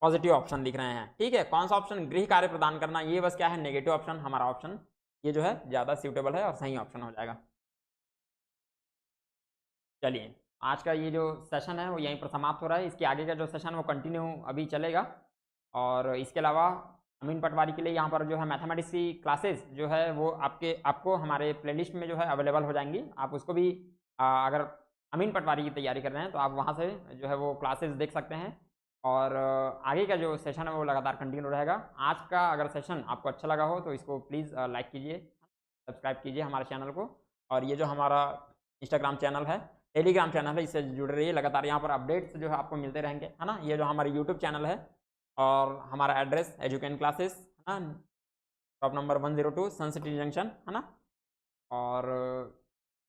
Speaker 1: पॉजिटिव ऑप्शन दिख रहे हैं। ठीक है, कौन सा ऑप्शन, गृह कार्य प्रदान करना, ये बस क्या है नेगेटिव ऑप्शन, हमारा ऑप्शन ये जो है ज़्यादा सूटेबल है और सही ऑप्शन हो जाएगा। चलिए, आज का ये जो सेशन है वो यहीं पर समाप्त हो रहा है। इसके आगे का जो सेशन वो कंटिन्यू अभी चलेगा। और इसके अलावा अमीन पटवारी के लिए यहाँ पर जो है मैथमेटिक्स की क्लासेस जो है वो आपको हमारे प्लेलिस्ट में जो है अवेलेबल हो जाएंगी। आप उसको भी अगर अमीन पटवारी की तैयारी कर रहे हैं तो आप वहाँ से जो है वो क्लासेस देख सकते हैं। और आगे का जो सेशन है वो लगातार कंटिन्यू रहेगा। आज का अगर सेशन आपको अच्छा लगा हो तो इसको प्लीज़ लाइक कीजिए, सब्सक्राइब कीजिए हमारे चैनल को। और ये जो हमारा इंस्टाग्राम चैनल है, टेलीग्राम चैनल है, इससे जुड़े रहिए, लगातार यहाँ पर अपडेट्स जो है आपको मिलते रहेंगे, है ना। ये जो हमारा यूट्यूब चैनल है और हमारा एड्रेस एजुकेन क्लासेस है ना, शॉप नंबर 102 सन सिटी जंक्शन, है ना। और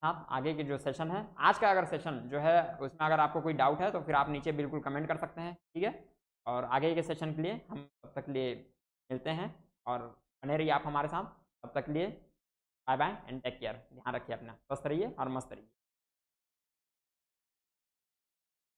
Speaker 1: हाँ, आगे के जो सेशन है, आज का अगर सेशन जो है उसमें अगर आपको कोई डाउट है तो फिर आप नीचे बिल्कुल कमेंट कर सकते हैं। ठीक है, और आगे के सेशन के लिए हम तब तक लिए मिलते हैं और बने रहिए आप हमारे साथ। तब तक लिए bye bye and take care. ध्यान रखिए अपना, स्वस्थ रहिए और मस्त रहिए।